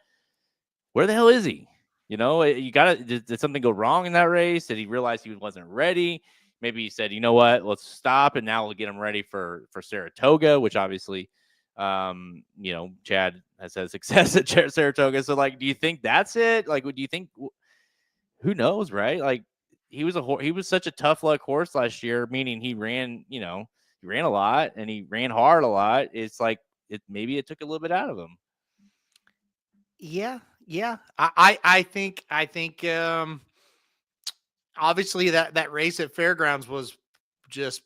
where the hell is he? Did something go wrong in that race? Did he realize he wasn't ready? Maybe he said, you know what, let's stop, and now we'll get him ready for Saratoga, which obviously, Chad has had success at Saratoga. So, like, do you think that's it? Like, do you think, who knows, right? Like, he was such a tough luck horse last year, meaning he ran a lot and he ran hard a lot. It's like, maybe it took a little bit out of him. Yeah. I think obviously that race at Fairgrounds was just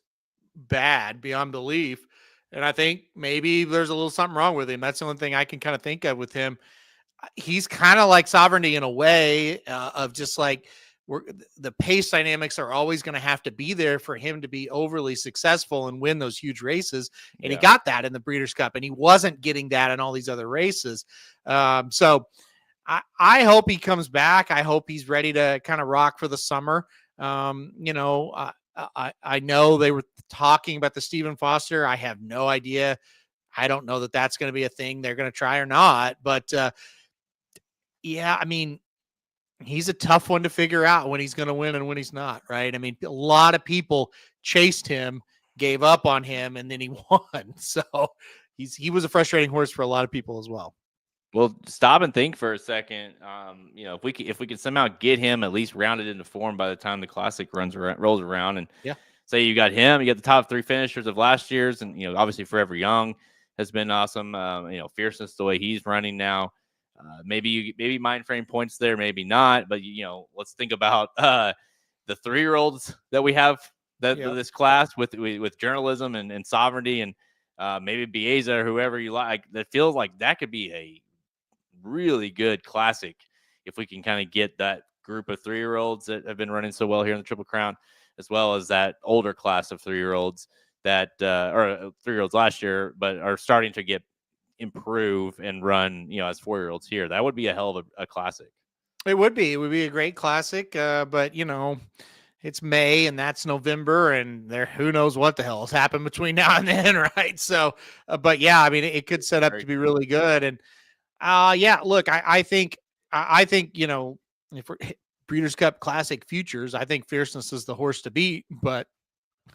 bad beyond belief. And I think maybe there's a little something wrong with him. That's the only thing I can kind of think of with him. He's kind of like Sovereignty in a way, of just like the pace dynamics are always going to have to be there for him to be overly successful and win those huge races. And he got that in the Breeders' Cup, and he wasn't getting that in all these other races. So I hope he comes back. I hope he's ready to kind of rock for the summer. I know they were talking about the Stephen Foster. I have no idea. I don't know that that's going to be a thing they're going to try or not. But I mean, he's a tough one to figure out when he's going to win and when he's not, right? I mean, a lot of people chased him, gave up on him, and then he won. So he was a frustrating horse for a lot of people as well. Well, stop and think for a second. If we could somehow get him at least rounded into form by the time the Classic rolls around, and say you got him, you got the top 3 finishers of last year's, and obviously Forever Young has been awesome. Fierceness the way he's running now. Maybe mindframe points there, maybe not. But let's think about the 3-year-olds that we have this class with journalism and sovereignty, and maybe Baeza or whoever you like. That feels like that could be a really good Classic if we can kind of get that group of 3-year-olds that have been running so well here in the Triple Crown, as well as that older class of 3-year-olds that or 3-year-olds last year, but are starting to improve and run, as 4-year-olds here. That would be a hell of a Classic. It would be a great Classic. But it's May and that's November, and there who knows what the hell has happened between now and then, right? So, but yeah, I mean, it could set up to be really good. And yeah, look, I think you know, if we're Breeders' Cup Classic futures, I think Fierceness is the horse to beat, but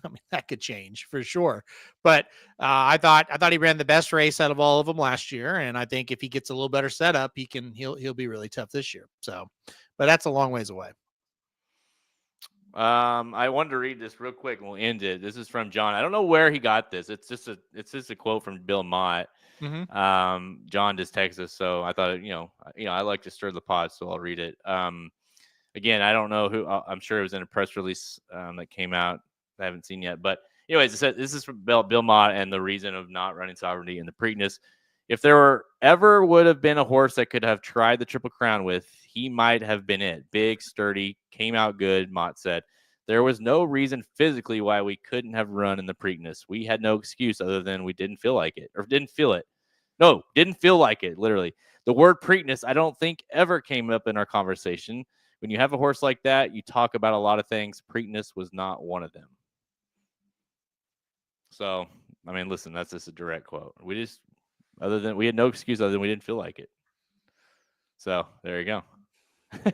I mean, that could change for sure. But I thought he ran the best race out of all of them last year, and I think if he gets a little better setup, he'll be really tough this year. So, but that's a long ways away. I wanted to read this real quick and we'll end it. This is from John. I don't know where he got this. It's just a quote from Bill Mott. Mm-hmm. John just texted us, so I thought, I like to stir the pot, so I'll read it. Again, I don't know who. I'm sure it was in a press release that came out. I haven't seen yet, but anyways, it said this is from Bill Mott and the reason of not running Sovereignty in the Preakness. If there ever would have been a horse that could have tried the Triple Crown with, he might have been it. Big, sturdy, came out good, Mott said. There was no reason physically why we couldn't have run in the Preakness. We had no excuse other than we didn't feel like it or didn't feel it. No, didn't feel like it, literally. The word Preakness, I don't think ever came up in our conversation. When you have a horse like that, you talk about a lot of things. Preakness was not one of them. So, I mean, listen, that's just a direct quote. We had no excuse other than we didn't feel like it. So there you go.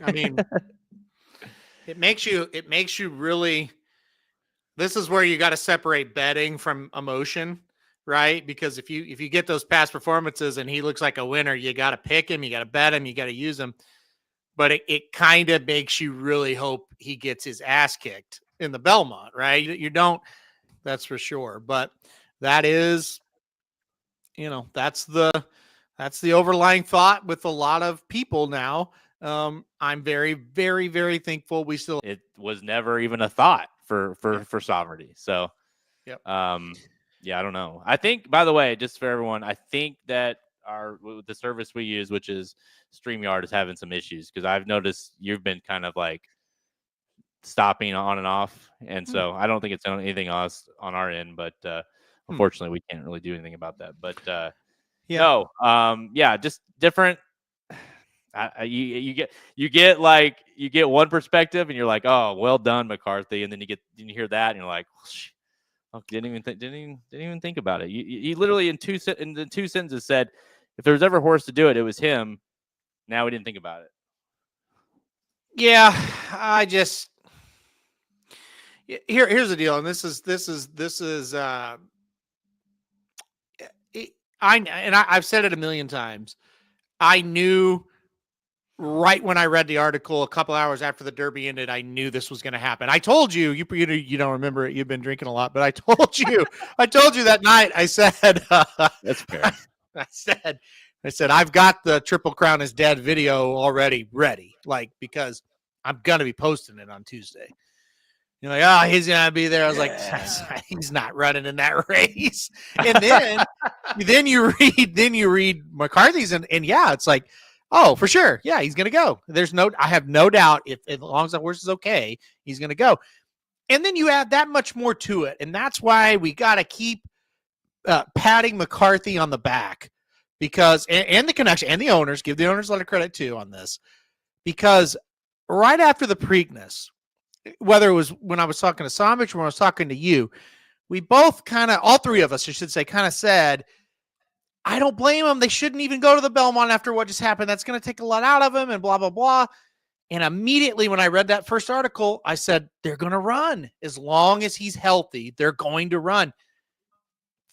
I mean, it makes you really, this is where you got to separate betting from emotion, right? Because if you get those past performances and he looks like a winner, you got to pick him, you got to bet him, you got to use him. But it kind of makes you really hope he gets his ass kicked in the Belmont, right? You don't, that's for sure. But that is, that's the overlying thought with a lot of people now. I'm very, very, very thankful it was never even a thought for Sovereignty. So, yep. Yeah, I don't know. I think, by the way, just for everyone, I think that the service we use, which is StreamYard, is having some issues because I've noticed you've been kind of like stopping on and off, and so I don't think it's anything else on our end, but unfortunately we can't really do anything about that. But just different. You get one perspective and you're like, oh, well done, McCarthy, and then you hear that and you're like, oh, didn't even think about it. He literally in the two sentences said, if there was ever a horse to do it, it was him. Now we didn't think about it. Yeah, here's the deal, and I've said it a million times. I knew right when I read the article a couple hours after the Derby ended, I knew this was going to happen. I told you, you don't remember it. You've been drinking a lot, but I told you that night. I said, that's fair. I said, I've got the Triple Crown is Dead video already ready, because I'm going to be posting it on Tuesday. You're like, oh, he's going to be there. I was like, he's not running in that race. And then you read McCarthy's and yeah, it's like, oh, for sure. Yeah, he's going to go. I have no doubt if as long as the horse is okay, he's going to go. And then you add that much more to it. And that's why we got to keep patting McCarthy on the back because, and the connection and the owners, give the owners a lot of credit too on this, because right after the Preakness, whether it was when I was talking to Samich or when I was talking to you, we both all three of us, I should say, said, I don't blame them. They shouldn't even go to the Belmont after what just happened. That's going to take a lot out of them and blah, blah, blah. And immediately when I read that first article, I said, they're going to run. As long as he's healthy, they're going to run.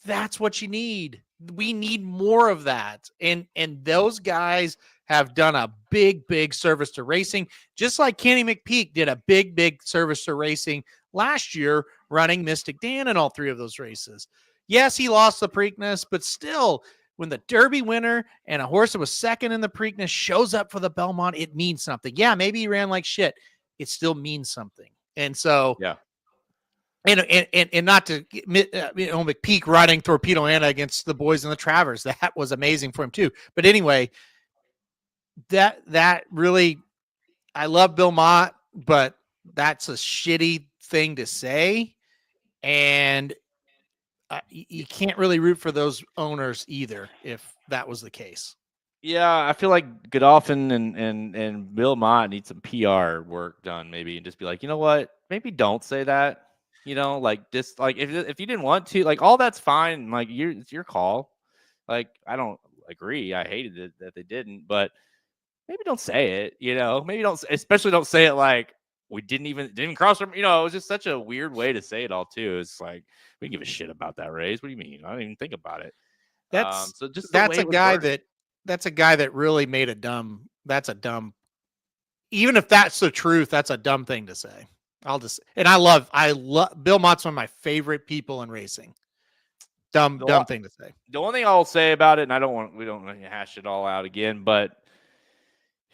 That's what you need. We need more of that. And those guys have done a big, big service to racing, just like Kenny McPeak did a big, big service to racing last year, running Mystic Dan in all three of those races. Yes, he lost the Preakness, but still, when the Derby winner and a horse that was second in the Preakness shows up for the Belmont, it means something. Yeah, maybe he ran like shit. It still means something. And so, yeah. And not to, McPeak riding Torpedo Anna against the boys in the Travers. That was amazing for him too. But anyway, that really, I love Bill Mott, but that's a shitty thing to say. And you can't really root for those owners either if that was the case. Yeah, I feel like Godolphin and Bill Mott need some PR work done maybe and just be like, you know what? maybe don't say that. Like just like if you didn't want to, like all that's fine. Like it's your call. Like I don't agree. I hated it that they didn't, but maybe don't say it. Maybe especially don't say it like we didn't even cross from. It was just such a weird way to say it all too. It's like we give a shit about that race. What do you mean? I don't even think about it. So just that's a guy that really made a dumb. That's a dumb. Even if that's the truth, that's a dumb thing to say. I love Bill Mott's one of my favorite people in racing. Dumb thing to say. The only thing I'll say about it, and we don't hash it all out again, but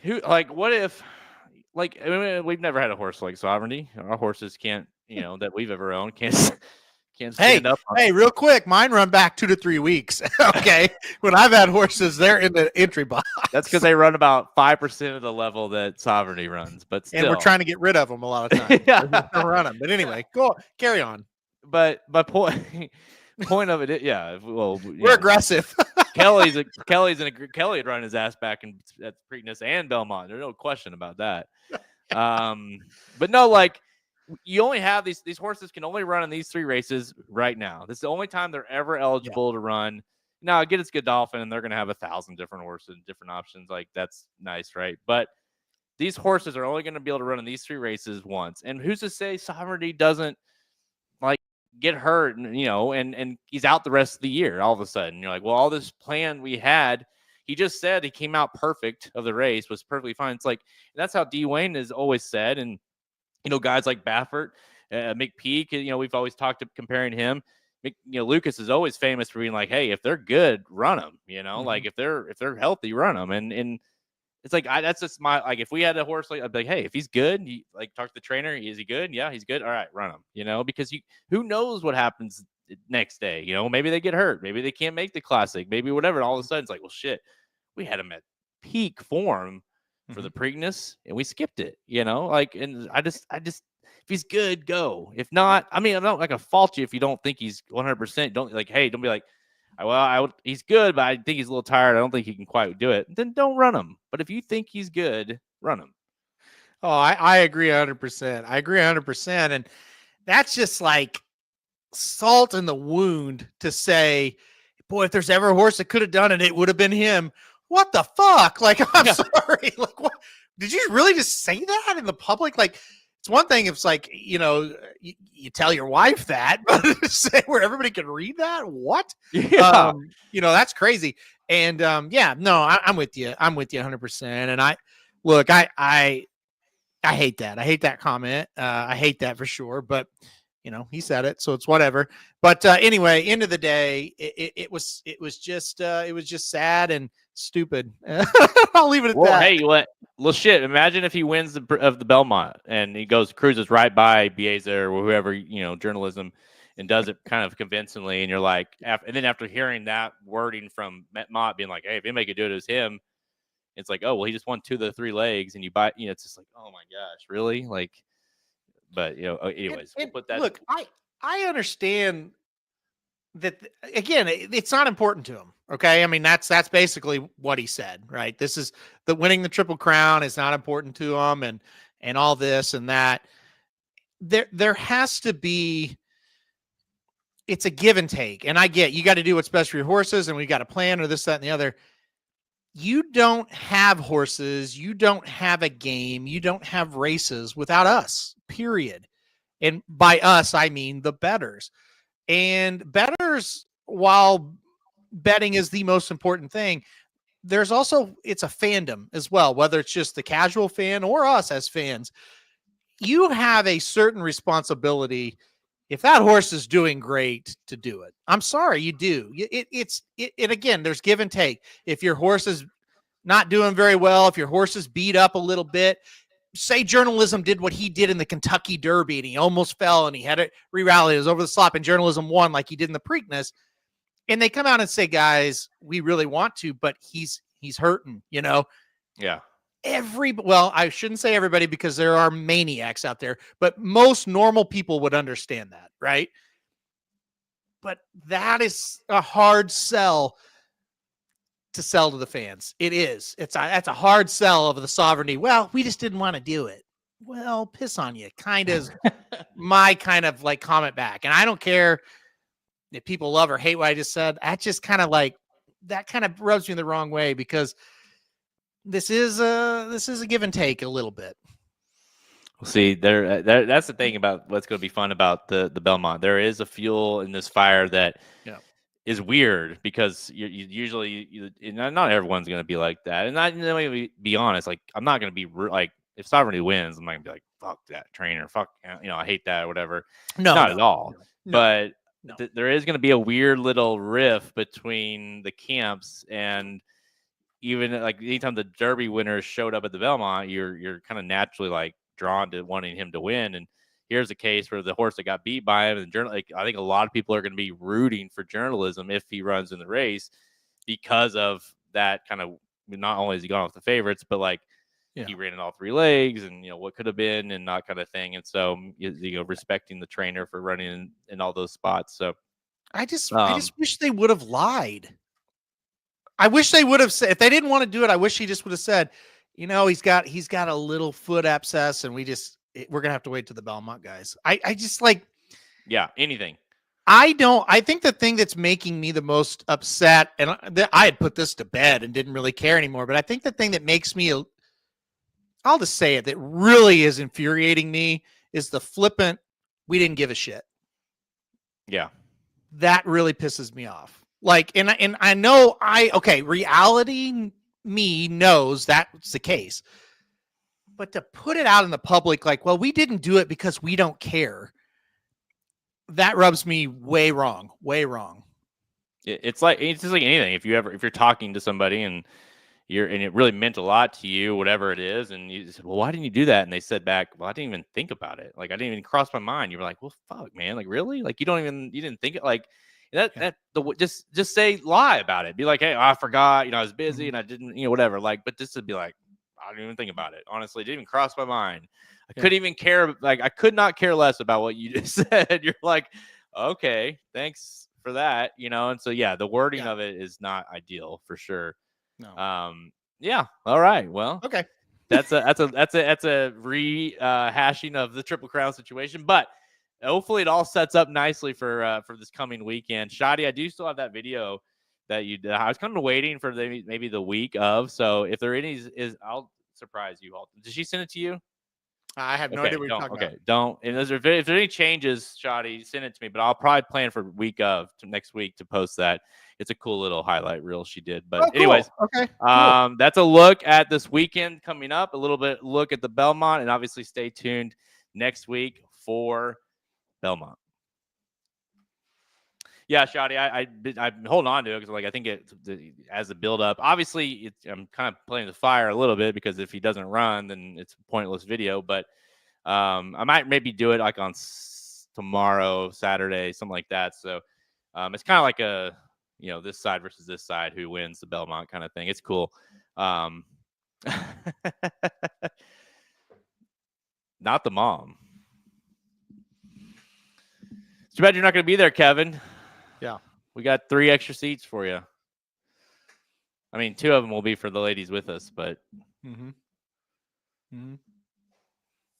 what if, I mean, we've never had a horse like Sovereignty. Our horses can't, that we've ever owned can't stand up. Hey, real quick, mine run back 2 to 3 weeks. Okay, when I've had horses, they're in the entry box. That's because they run about 5% of the level that Sovereignty runs, but still, and we're trying to get rid of them a lot of times. Yeah, run them. But anyway, carry on. But my point of it, yeah. Well, we're aggressive. Kelly would run his ass back at Preakness and Belmont. There's no question about that. But no, you only have these horses can only run in these 3 races right now. This is the only time they're ever eligible to run. Now, I get it's Godolphin, and they're going to have 1,000 different horses, different options. Like that's nice, right? But these horses are only going to be able to run in these 3 races once. And who's to say Sovereignty doesn't get hurt, and he's out the rest of the year? All of a sudden, you're like, well, all this plan we had. He just said he came out perfect of the race, was perfectly fine. It's like that's how D. Wayne has always said, and guys like Baffert, McPeak, we've always talked comparing him. Lucas is always famous for being like, hey, if they're good, run them. Like if they're healthy, run them. And it's like that's just my if we had a horse I'd be like, hey, if he's good, talk to the trainer. Is he good? Yeah, he's good. All right, run him. Because who knows what happens next day? Maybe they get hurt. Maybe they can't make the classic. Maybe whatever. And all of a sudden, it's like, well, shit, we had him at peak form for the Preakness, and we skipped it, and I just, if he's good, go. If not, I mean, I'm not gonna fault you if you don't think he's 100%. Don't don't be like, well, he's good, but I think he's a little tired. I don't think he can quite do it. Then don't run him. But if you think he's good, run him. Oh, I agree 100%. I agree 100%. And that's just like salt in the wound to say, boy, if there's ever a horse that could have done it, it would have been him. What the fuck? I'm sorry. What? Did you really just say that in the public? It's one thing if it's you tell your wife that, but say where everybody can read that? What? Yeah. That's crazy. And I'm with you. I'm with you 100%. And I hate that. I hate that comment. I hate that for sure. But he said it, so it's whatever. But anyway, end of the day, it was just sad and stupid. I'll leave it at that. Hey, well, shit. Imagine if he wins of the Belmont and he cruises right by Baeza or whoever, journalism, and does it kind of convincingly. And you're like, and then after hearing that wording from Mott being like, hey, if anybody could do it, as him. It's like, oh, well, he just won 2 of the 3 legs, and you buy, it's just like, oh my gosh, really? But anyways, we'll put that. Look, I understand that again. It's not important to him. Okay, I mean that's basically what he said, right? This is the winning the Triple Crown is not important to him, and all this and that. There has to be. It's a give and take, and I get you got to do what's best for your horses, and we got a plan or this, that, and the other. You don't have horses. You don't have a game. You don't have races without us, period. And by us, I mean the bettors. And bettors, while betting is the most important thing, there's also, it's a fandom as well, whether it's just the casual fan or us as fans. You have a certain responsibility if that horse is doing great to do it. I'm sorry, you do. And again, there's give and take. If your horse is not doing very well, if your horse is beat up a little bit, say journalism did what he did in the Kentucky Derby and he almost fell and he had it re-rally, it was over the slop, and journalism won like he did in the Preakness. And they come out and say, guys, we really want to, but he's hurting, Yeah. Well, I shouldn't say everybody because there are maniacs out there, but most normal people would understand that, right? But that is a hard sell to sell to the fans. It is. That's a hard sell of the Sovereignty. Well, we just didn't want to do it. well, piss on you, kind of my kind of like comment back. And I don't care if people love or hate what I just said. That just kind of like that kind of rubs me the wrong way because this is a give and take a little bit. See, that's the thing about what's going to be fun about the Belmont. There is a fuel in this fire that is weird because you usually not everyone's going to be like that. And let me be honest, like I'm not going to be like if Sovereignty wins, I'm not going to be like fuck that trainer, fuck I hate that or whatever. Not at all. But there is going to be a weird little rift between the camps, and even like anytime the Derby winners showed up at the Belmont, you're kind of naturally like drawn to wanting him to win. And here's a case where the horse that got beat by him, and I think a lot of people are going to be rooting for journalism if he runs in the race because of that kind of. Not only has he gone off the favorites, but like he ran in all three legs, and what could have been, and that kind of thing. And so respecting the trainer for running in all those spots. So I just wish they would have lied. I wish they would have said if they didn't want to do it. I wish he just would have said, he's got a little foot abscess, and we're gonna have to wait to the Belmont guys. I just like, anything. I think the thing that's making me the most upset, and I had put this to bed and didn't really care anymore, but I think the thing that makes me, I'll just say it, that really is infuriating me is the flippant, we didn't give a shit. Yeah. That really pisses me off. Like, and I know reality me knows that's the case. But to put it out in the public, like, well, we didn't do it because we don't care. That rubs me way wrong. It's just like anything. If you're talking to somebody and it really meant a lot to you, whatever it is, and you said, well, why didn't you do that? And they said back, well, I didn't even think about it. Like, I didn't even cross my mind. You were like, well, fuck, man. Like, really? Like, you didn't think it like just say lie about it. Be like, hey, I forgot, I was busy and I didn't, whatever. Like, but just to be like, I didn't even think about it. Honestly, it didn't even cross my mind. I couldn't even care. Like, I could not care less about what you just said. You're like, okay, thanks for that. And so, the wording of it is not ideal for sure. No. All right. Well, okay. That's a rehashing of the Triple Crown situation, but hopefully it all sets up nicely for this coming weekend. Shadi, I do still have that video that you did. I was kind of waiting for maybe the week of. So if there is I'll surprise you all. Did she send it to you? I have no idea what you're talking about. Okay, don't. And if there's any changes, Shadi, send it to me. But I'll probably plan for week of next week to post that. It's a cool little highlight reel she did. But anyways, okay, cool. That's a look at this weekend coming up. A little bit look at the Belmont, and obviously stay tuned next week for Belmont. Yeah, Shadi, I'm holding on to it because I think as a build up. Obviously, I'm kind of playing the fire a little bit because if he doesn't run, then it's a pointless video. But I might maybe do it like on tomorrow, Saturday, something like that. So it's kind of like a this side versus this side, who wins the Belmont kind of thing. It's cool. Not the mom. It's too bad you're not going to be there, Kevin. Yeah. We got 3 extra seats for you. I mean, 2 of them will be for the ladies with us, but.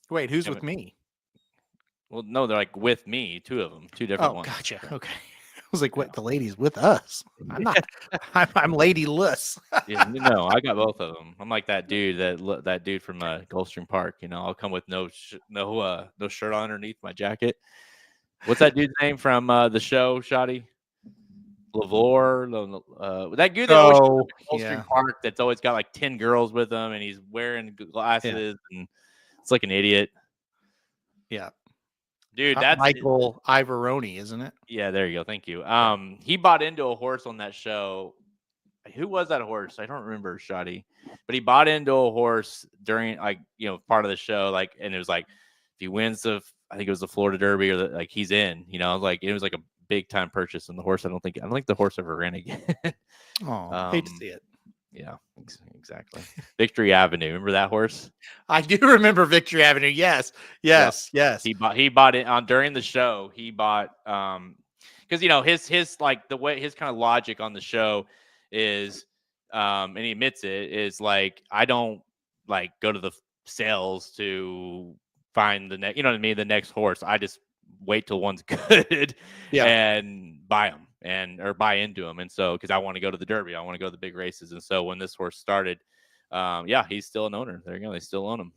Wait, who's with me? Well, no, they're like with me, 2 of them, 2 different ones. Oh, gotcha. Okay. I was like, what? The ladies with us? I'm not. I'm ladyless. No, I got both of them. I'm like that dude that dude from Gulfstream Park. I'll come with no shirt on underneath my jacket. What's that dude's name from the show, Shadi? Lavore. That dude that always Gulfstream Park that's always got like 10 girls with him, and he's wearing glasses, and it's like an idiot. Yeah. Dude, that's Michael Ivoroni, isn't it? Yeah, there you go. Thank you. He bought into a horse on that show. Who was that horse? I don't remember, Shadi. But he bought into a horse during part of the show, and it was like if he wins I think it was the Florida Derby, or he's in. It was like a big time purchase, and the horse I don't think the horse ever ran again. Hate to see it. Yeah, exactly. Victory Avenue. Remember that horse? I do remember Victory Avenue. Yes. He bought it on during the show. He bought because his the way his kind of logic on the show is and he admits it is I don't go to the sales to find the next, you know what I mean, the next horse. I just wait till one's good and buy them or buy into them. And so, because I want to go to the Derby, I want to go to the big races. And so when this horse started, he's still an owner. There you go. They still own him.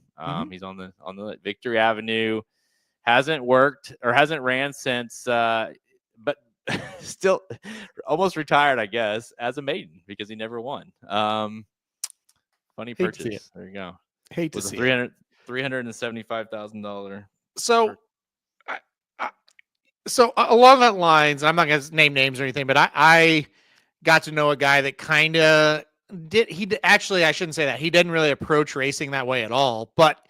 He's on the Victory Avenue. Hasn't worked or hasn't ran since, but still almost retired, I guess, as a maiden because he never won. Funny purchase. There you go. Hate to was see a $375,000. So, along that lines, I'm not going to name names or anything, but I got to know a guy that kind of did. Actually, I shouldn't say that. He didn't really approach racing that way at all, but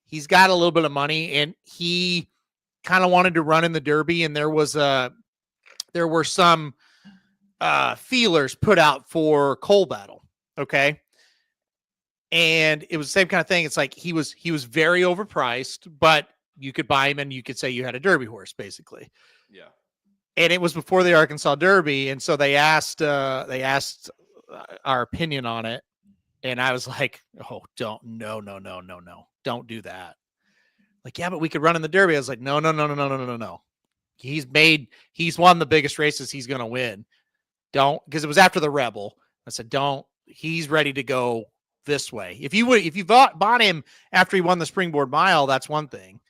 he's got a little bit of money and he kind of wanted to run in the Derby. And there were some feelers put out for Coal Battle. Okay. And it was the same kind of thing. It's like he was very overpriced, but you could buy him and you could say you had a Derby horse, basically. Yeah. And it was before the Arkansas Derby, and so they asked our opinion on it, and I was like, "Oh, no, don't do that." Like, yeah, but we could run in the Derby. I was like, no. He's won the biggest races he's going to win. Don't, because it was after the Rebel. I said, don't. He's ready to go this way. If you bought him after he won the Springboard Mile, that's one thing.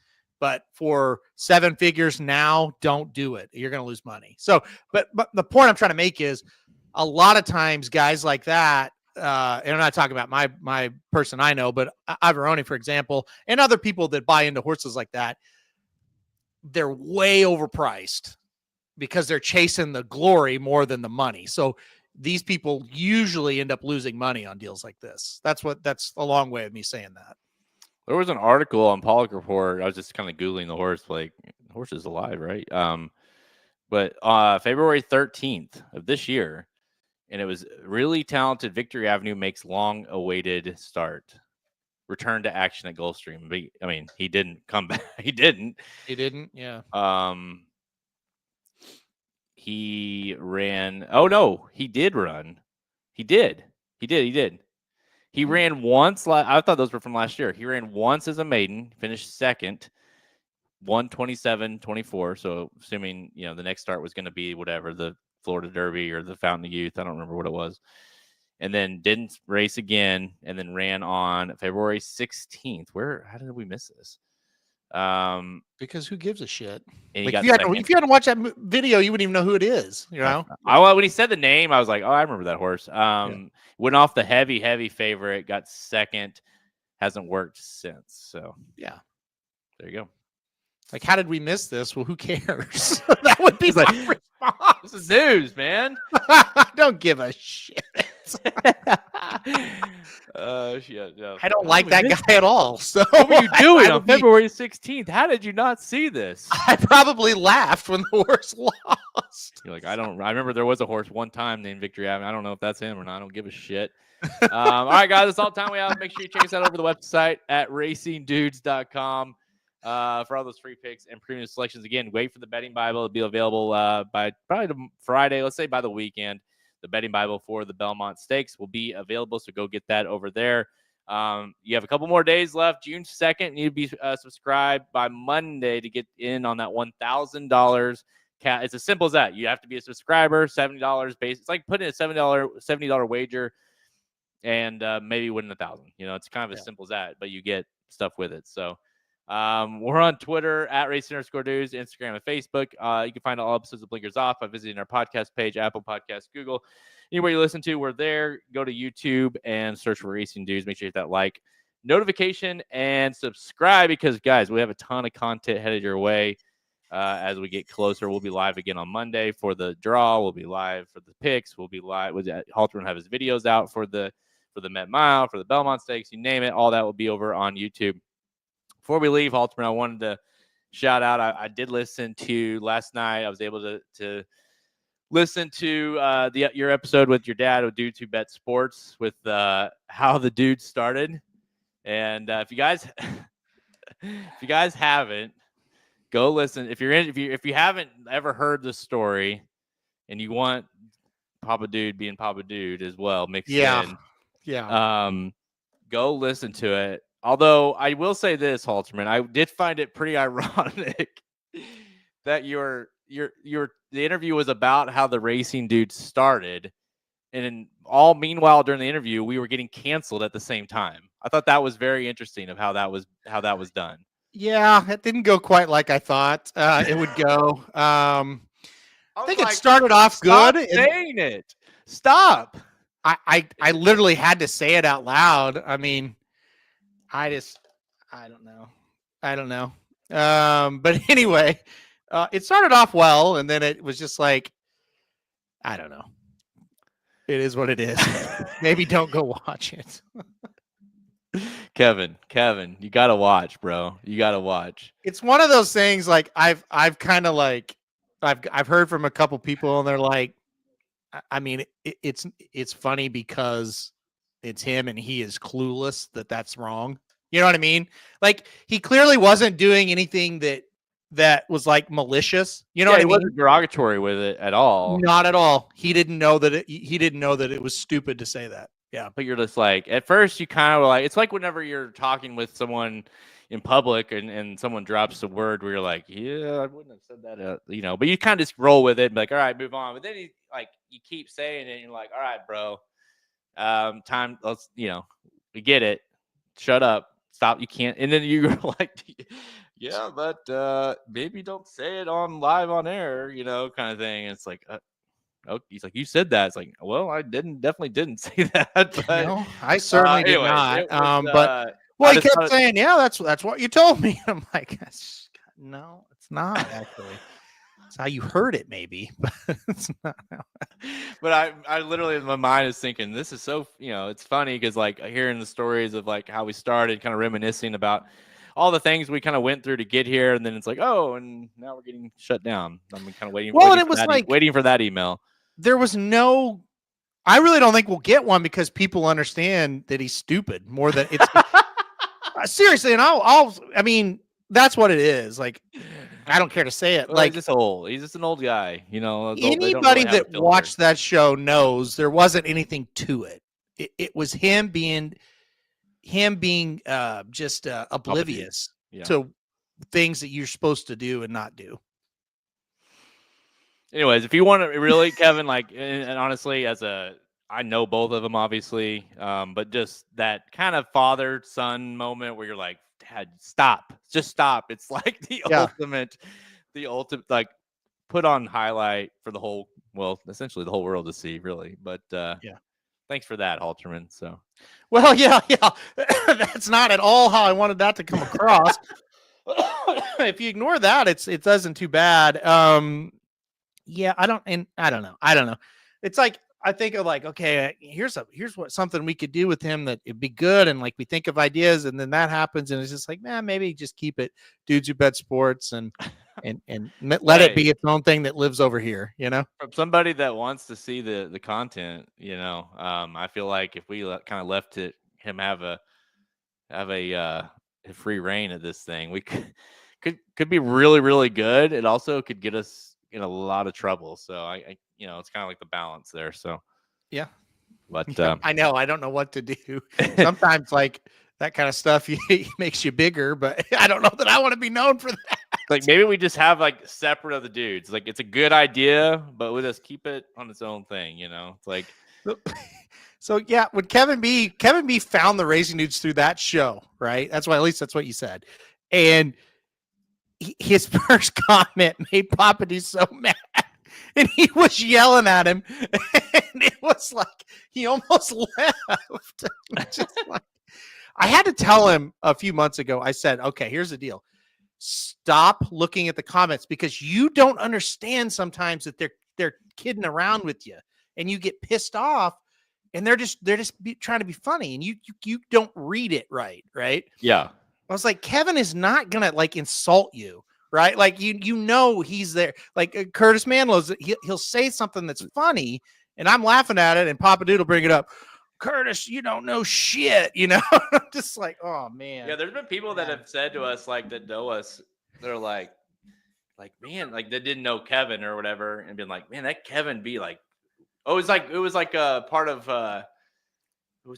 But for 7 figures now, don't do it. You're going to lose money. So, but the point I'm trying to make is a lot of times guys like that, and I'm not talking about my person I know, but Ivoroni, for example, and other people that buy into horses like that, they're way overpriced because they're chasing the glory more than the money. So these people usually end up losing money on deals like this. That's a long way of me saying that. There was an article on Pollock Report. I was just kind of Googling the horse, like, the horse is alive, right? But February 13th of this year, and it was really talented Victory Avenue makes long-awaited start. Return to action at Gulfstream. I mean, he didn't come back. He didn't, yeah. He ran. Oh, no, he did run. He did. He ran once. I thought those were from last year. He ran once as a maiden, finished second, won 27-24. So assuming, the next start was going to be whatever, the Florida Derby or the Fountain of Youth. I don't remember what it was. And then didn't race again and then ran on February 16th. How did we miss this? Because who gives a shit? Like if you hadn't watched that video, you wouldn't even know who it is. When he said the name, I was like, oh, I remember that horse. Went off the heavy favorite, got second, hasn't worked since. So yeah, there you go. Like, how did we miss this? Well, who cares? That would be my response. This is news, man. Don't give a shit. Shit, yeah. I don't like that guy at all. So what were you doing on February 16th? How did you not see this? I probably laughed when the horse lost. You're like, I remember there was a horse one time named Victory Avenue. I don't know if that's him or not. I don't give a shit. All right, guys, that's all the time we have. Make sure you check us out over the website at racingdudes.com. For all those free picks and premium selections. Again, wait for the betting Bible. It'll be available by probably Friday, let's say by the weekend. The betting Bible for the Belmont Stakes will be available, so go get that over there. You have a couple more days left. June 2nd, you need to be subscribed by Monday to get in on that $1,000. It's as simple as that. You have to be a subscriber, $70 base. It's like putting a $70 wager and maybe winning $1,000. It's kind of as simple as that, but you get stuff with it. So we're on Twitter at Racing_Dudes, Instagram and Facebook. You can find all episodes of Blinkers Off by visiting our podcast page, Apple Podcasts, Google. Anywhere you listen to, we're there. Go to YouTube and search for Racing Dudes. Make sure you hit that like, notification, and subscribe because, guys, we have a ton of content headed your way as we get closer. We'll be live again on Monday for the draw. We'll be live for the picks. We'll be live. Halter will have his videos out for the Met Mile, for the Belmont Stakes. You name it. All that will be over on YouTube. Before we leave, Halterman, I wanted to shout out. I did listen to last night. I was able to listen to your episode with your dad with Dudes Who Bet Sports with how the dude started. And if you guys haven't, go listen. If you haven't ever heard the story and you want Papa Dude being Papa Dude as well mixed in, yeah, go listen to it. Although I will say this, Halterman, I did find it pretty ironic that the interview was about how the racing dude started, and meanwhile during the interview we were getting canceled at the same time. I thought that was very interesting of how that was done. Yeah, it didn't go quite like I thought it would go. I think it like, started off stop good. saying it. Stop. I literally had to say it out loud. I mean, I don't know. But anyway, it started off well, and then it was just like, I don't know. It is what it is. Maybe don't go watch it. Kevin, you gotta watch, bro. You gotta watch. It's one of those things. Like I've kind of like I've heard from a couple people, and they're like, I mean, it's funny because it's him, and he is clueless that that's wrong. You know what I mean? Like he clearly wasn't doing anything that was like malicious. You know what I mean? He wasn't derogatory with it at all. Not at all. He didn't know that he didn't know that it was stupid to say that. Yeah. But you're just like, at first you kind of were like, it's like whenever you're talking with someone in public and someone drops a word where you're like, yeah, I wouldn't have said that, but you kind of just roll with it and be like, all right, move on. But then you keep saying it and you're like, all right, bro, time, let's, we get it. Shut up. Stop. You can't. And then you're like, yeah, but maybe don't say it live on air, kind of thing. And it's like, oh, he's like, you said that. It's like, well, I definitely didn't say that. But no, I certainly did not. But he kept saying, yeah, that's what you told me. I'm like, no, it's not actually. It's how you heard it, maybe, but it's not. But I literally, my mind is thinking, this is so, it's funny because like hearing the stories of like how we started, kind of reminiscing about all the things we kind of went through to get here, and then it's like, oh, and now we're getting shut down. I'm kind of waiting. Well, and it was like waiting for that email. There was no. I really don't think we'll get one because people understand that he's stupid more than it's. Seriously, and I mean, that's what it is. Like, I don't care to say it. Well, like, he's just old. He's just an old guy. Anybody that watched that show knows there wasn't anything to it. It was him being just oblivious to things that you're supposed to do and not do. Anyways, if you want to really, Kevin, like, and honestly, I know both of them, obviously, but just that kind of father-son moment where you're like, Dad, stop, just stop. It's like the ultimate, like, put on highlight for essentially the whole world to see, really. But thanks for that, Halterman. So, well, yeah, that's not at all how I wanted that to come across. If you ignore that, it doesn't too bad. Yeah, I don't know. It's like I think of like, okay, here's what something we could do with him that it'd be good, and like we think of ideas, and then that happens, and it's just like, man, maybe just keep it Dudes Who Bet Sports and let it be its own thing that lives over here, From somebody that wants to see the content, I feel like if we kind of left him have a free reign of this thing, we could be really, really good. It also could get us in a lot of trouble. So I it's kind of like the balance there. So yeah, but I know I don't know what to do. Sometimes like that kind of stuff makes you bigger, but I don't know that I want to be known for that. Like maybe we just have like separate of the dudes. Like it's a good idea, but we'll just keep it on its own thing. It's like. So yeah, when Kevin B found the racing dudes through that show, right? At least that's what you said. And his first comment made Papa D so mad, and he was yelling at him, and it was like he almost left. Just like, I had to tell him a few months ago. I said, "Okay, here's the deal. Stop looking at the comments because you don't understand sometimes that they're kidding around with you, and you get pissed off." And they're just trying to be funny, and you don't read it right. Yeah. I was like, Kevin is not gonna like insult you, right? Like he's there. Like Curtis Manlow's, he'll say something that's funny, and I'm laughing at it, and Papa Dude will bring it up. Curtis, you don't know shit, I'm just like, oh man. Yeah, there's been people that have said to us like that know us. They're like man, like they didn't know Kevin or whatever, and been like, man, that Kevin be like. Oh, it was like a part of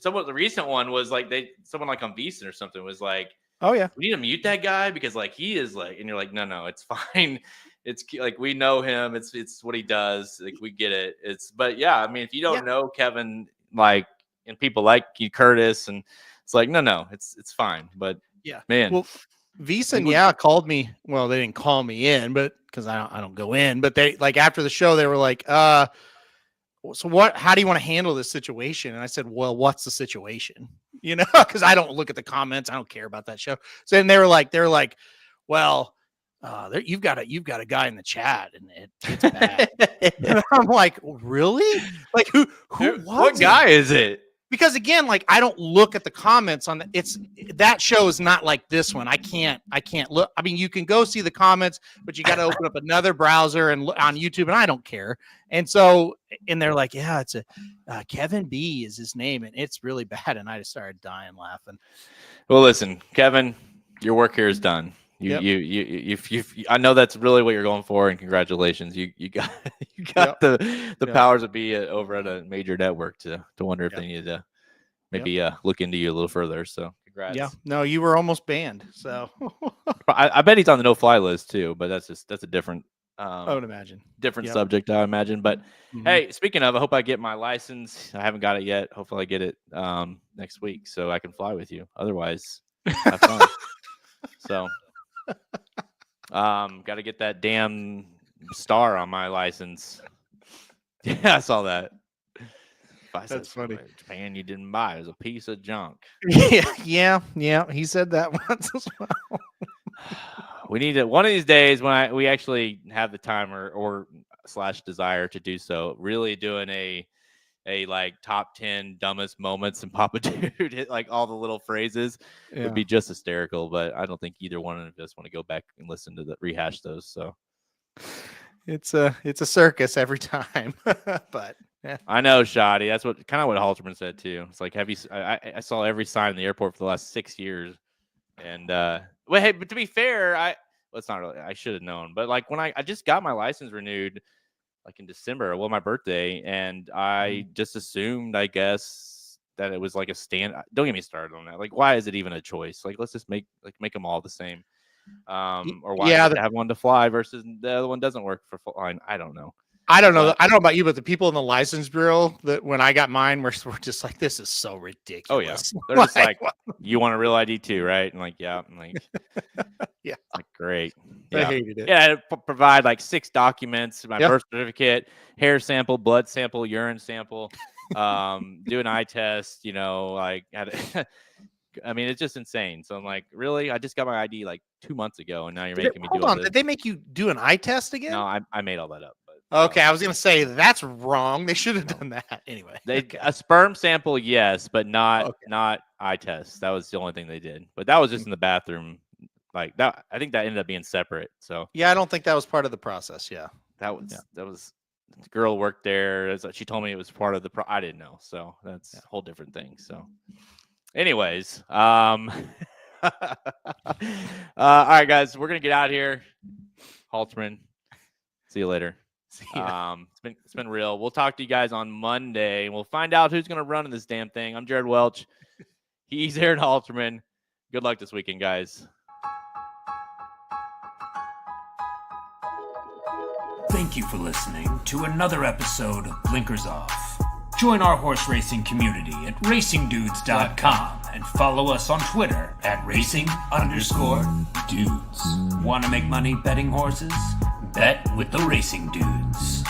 the recent one was like someone like on VEASAN or something was like, oh yeah, we need to mute that guy because like he is like, and you're like, no, it's fine. It's like we know him. It's what he does. Like we get it. But yeah, I mean, if you don't know Kevin, like, and people like you, Curtis, and it's like no, it's fine. But yeah, man, well, VEASAN called me. Well, they didn't call me in, but because I don't go in. But they like after the show, they were like, so how do you want to handle this situation? And I said, well, what's the situation? You know, because I don't look at the comments. I don't care about that show. So then they were like, well, you've got a guy in the chat and it's bad. And I'm like, really? Like who what guy is it? Because again, like I don't look at the comments on that show is not like this one. I can't look. I mean, you can go see the comments, but you got to open up another browser and look on YouTube, and I don't care. And so, and they're like, yeah, it's Kevin B is his name, and it's really bad. And I just started dying laughing. Well, listen, Kevin, your work here is done. I know that's really what you're going for, and congratulations. You got the powers that be over at a major network to wonder if they need to maybe look into you a little further. So congrats. Yeah, no, you were almost banned. So I bet he's on the no-fly list too, but that's a different. I would imagine different subject. I imagine, but hey, speaking of, I hope I get my license. I haven't got it yet. Hopefully, I get it next week so I can fly with you. Otherwise, have fun. So. Got to get that damn star on my license. Yeah, I saw that. That's funny. Japan you didn't buy. It was a piece of junk. Yeah. He said that once as well. We need to one of these days when we actually have the time or / desire to do so. Really doing a like top 10 dumbest moments in Papa Dude, hit like all the little phrases would be just hysterical. But I don't think either one of us want to go back and listen to rehash those. So it's a circus every time. But yeah. I know, Shoddy. That's what Halterman said too. It's like, I saw every sign in the airport for the last 6 years. And well, hey, but to be fair, it's not really. I should have known. But like when I just got my license renewed. Like in December, my birthday, and I just assumed, I guess, that it was like a stand. Don't get me started on that. Like, why is it even a choice? Like, let's just make them all the same. Or why have one to fly versus the other one doesn't work for flying? I don't know. I don't know. I don't know about you, but the people in the license bureau that when I got mine were just like, this is so ridiculous. Oh yeah, they're just like, you want a real ID too, right? And like, yeah, I'm like, yeah, like great. I hated it. Yeah, I provide like 6 documents: my birth certificate, hair sample, blood sample, urine sample, do an eye test. You know, like, I mean, it's just insane. So I'm like, really? I just got my ID like 2 months ago, and now you're making me do all this. Did they make you do an eye test again? No, I made all that up. Okay, I was gonna say that's wrong. They should have done that anyway. A sperm sample, yes, but not eye test. That was the only thing they did. But that was just in the bathroom, like that. I think that ended up being separate. So yeah, I don't think that was part of the process. Yeah, that was the girl worked there. She told me it was part of the. I didn't know, so that's a whole different thing. So, anyways, all right, guys, we're gonna get out of here. Halterman, see you later. It's been real. We'll talk to you guys on Monday. We'll find out who's going to run in this damn thing. I'm Jared Welch. He's Aaron Halterman. Good luck this weekend, guys. Thank you for listening to another episode of Blinkers Off. Join our horse racing community at racingdudes.com and follow us on Twitter at racing_dudes. Want to make money betting horses? Bet with the Racing Dudes.